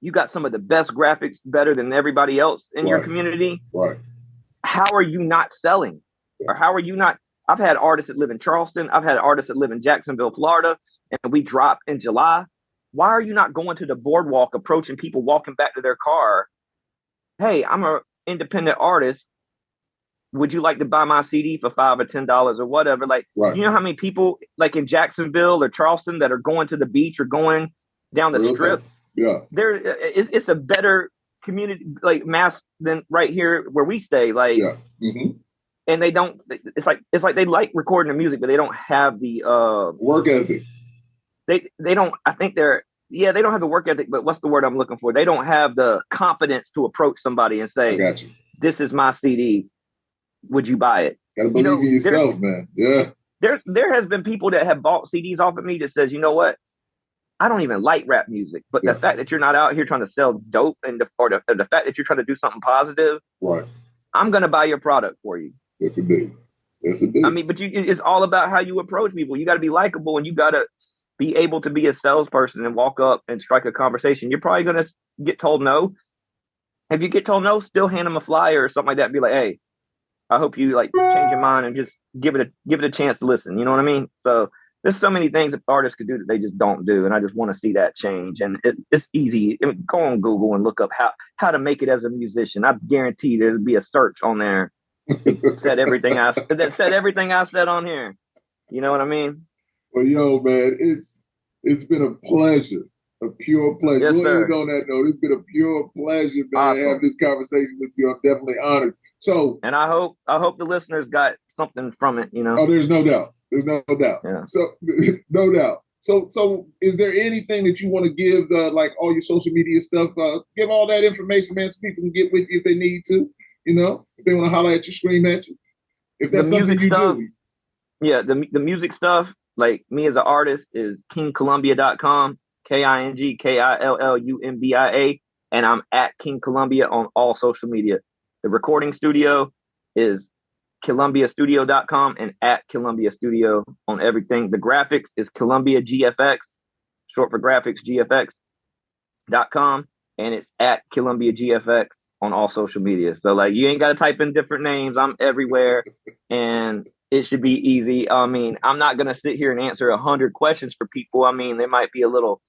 you got some of the best graphics better than everybody else in your community. Right. How are you not selling? Or how are you not? I've had artists that live in Charleston. I've had artists that live in Jacksonville, Florida, and we drop in July. Why are you not going to the boardwalk, approaching people walking back to their car? Hey, I'm an independent artist. Would you like to buy my CD for $5 or $10 or whatever? Like, you know how many people like in Jacksonville or Charleston that are going to the beach or going down the strip? Yeah, it's a better community like mass than right here where we stay. Like, and they don't. It's like they like recording the music, but they don't have the work ethic. They don't. I think they don't have the work ethic. But what's the word I'm looking for? They don't have the confidence to approach somebody and say, "This is my CD. Would you buy it?" Gotta believe in yourself, man. Yeah. There has been people that have bought CDs off of me that says, you know what? I don't even like rap music, but the fact that you're not out here trying to sell dope and the fact that you're trying to do something positive, I'm gonna buy your product for you. Yes, indeed. I mean, but it's all about how you approach people. You got to be likable, and you got to be able to be a salesperson and walk up and strike a conversation. You're probably gonna get told no. If you get told no, still hand them a flyer or something like that. And be like, hey, I hope you like change your mind and just give it a chance to listen. You know what I mean? So there's so many things that artists could do that they just don't do, and I just want to see that change. And it's easy. I mean, go on Google and look up how to make it as a musician. I guarantee there'll be a search on there that said everything I said on here. You know what I mean? Well, yo, man, it's been a pleasure, a pure pleasure. Yes, we'll end on that note. It's been a pure pleasure, man, to have this conversation with you. I'm definitely honored. So, and I hope the listeners got something from it. You know? Oh, there's no doubt. There's no doubt. Yeah. So, no doubt. So, is there anything that you want to give, like all your social media stuff? Give all that information, man, so people can get with you if they need to. You know, if they want to holler at you, scream at you. If that's something you do. Yeah, the music stuff. Like me as an artist is KingColumbia.com, KingKillumbia, and I'm at King Columbia on all social media. The recording studio is ColumbiaStudio.com and at Columbia Studio on everything. The graphics is Columbia GFX, short for graphics, GFX.com, and it's at Columbia GFX on all social media. So like you ain't got to type in different names. I'm everywhere, and it should be easy. I mean, I'm not going to sit here and answer 100 questions for people. I mean, there might be a little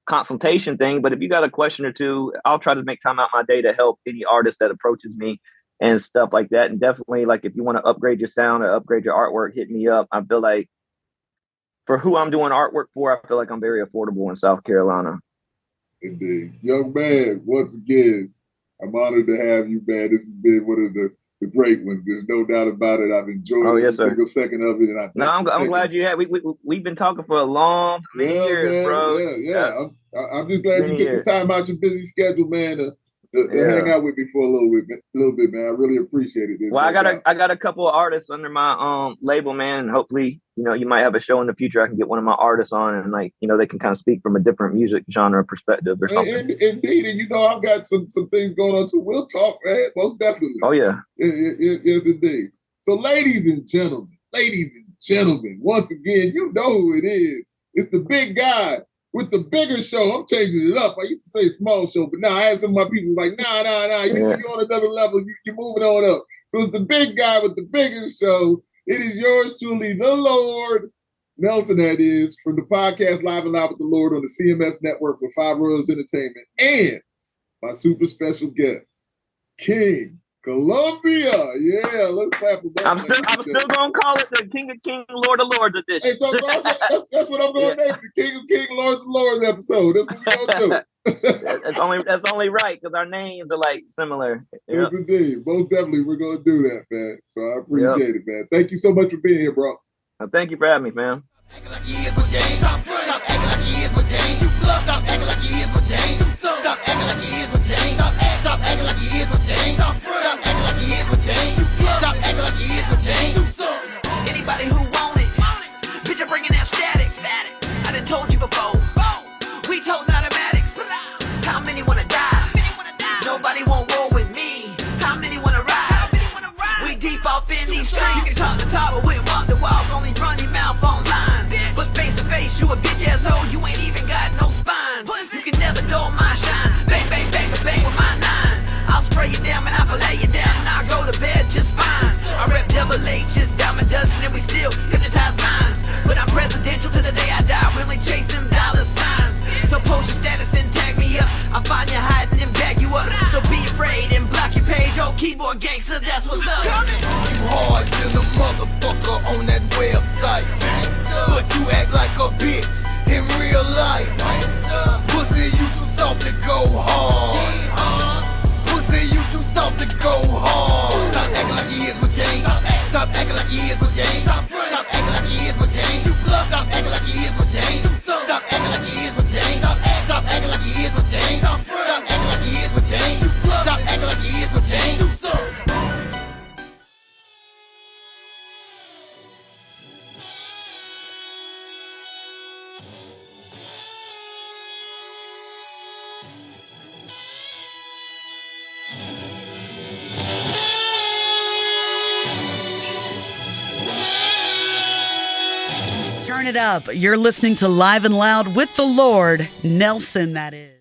consultation thing, but if you got a question or two, I'll try to make time out my day to help any artist that approaches me and stuff like that. And definitely, like, if you want to upgrade your sound or upgrade your artwork, hit me up. I feel like for who I'm doing artwork for, I feel like I'm very affordable in South Carolina. Indeed. Young man, once again, I'm honored to have you, man. This has been one of the great ones. There's no doubt about it. I've enjoyed every single second of it. And I'm glad you have. We've been talking for a long years, man, bro. Yeah. I'm just glad you took the time out your busy schedule, man, to hang out with me for a little bit, man. I really appreciate it. Well, I got a couple of artists under my label, man, and hopefully, you might have a show in the future. I can get one of my artists on, and they can kind of speak from a different music genre perspective or something. Indeed, and I've got some things going on too. We'll talk, man. Most definitely. Oh yeah. Yes, indeed. So, ladies and gentlemen, once again, you know who it is. It's the big guy with the bigger show. I'm changing it up. I used to say small show, but now I had some of my people like, nah. You're on another level. You're moving on up. So it's the big guy with the bigger show. It is yours truly, the Lord Nelson, that is, from the podcast Live and Loud with the Lord on the CMS network with Five Royals Entertainment, and my super special guest, King Columbia. Yeah, let's clap for that. I'm still gonna call it the King of Kings, Lord of Lords edition. Hey, so that's what I'm gonna name it, the King of Kings, Lord of Lords episode. That's what we're gonna do. That's only right, because our names are similar. Yes, indeed. Most definitely, we're gonna do that, man. So I appreciate it, man. Thank you so much for being here, bro. Thank you for having me, fam. Acting like you is what James. Stop acting like you is what James. Stop acting like you is what James. Stop acting like you is what James. Stop acting like you is what James. Stop acting like you is what James. Stop acting like you is what James. Anybody who want it, bitch, I'm bringing that static. I done told you before. We told automatics. How many wanna die? Nobody won't roll with me. How many wanna ride? We deep off in these streets. You can talk the talk, but we walk the walk. Only run your mouth online. But face to face, you a bitch asshole. You ain't even got no spine. You can never dull my shine. Bang, bang, bang, bang with my nine. I'll spray you down and I'll fillet you down. And I'll go to bed just fine. I rep double H, just dime a dozen, and we still hypnotize minds. But I'm presidential to the day I die. We only chase them dollar signs. So post your status and tag me up. I'll find you hiding and back you up. So be afraid and block your page. Oh, keyboard gangster, that's what's up. You hard than a motherfucker on that website. But you act like a bitch in real life. Pussy, you too soft to go hard. Pussy, you too soft to go hard. Stop acting like he is with James. Stop acting like he is with James. Stop acting like he is with James. Stop acting like he is with James. Stop acting like he is with James. Stop acting like he is with James. Stop acting like he is with James. Stop acting like he is with James. Turn it up. You're listening to Live and Loud with the Lord Nelson, that is.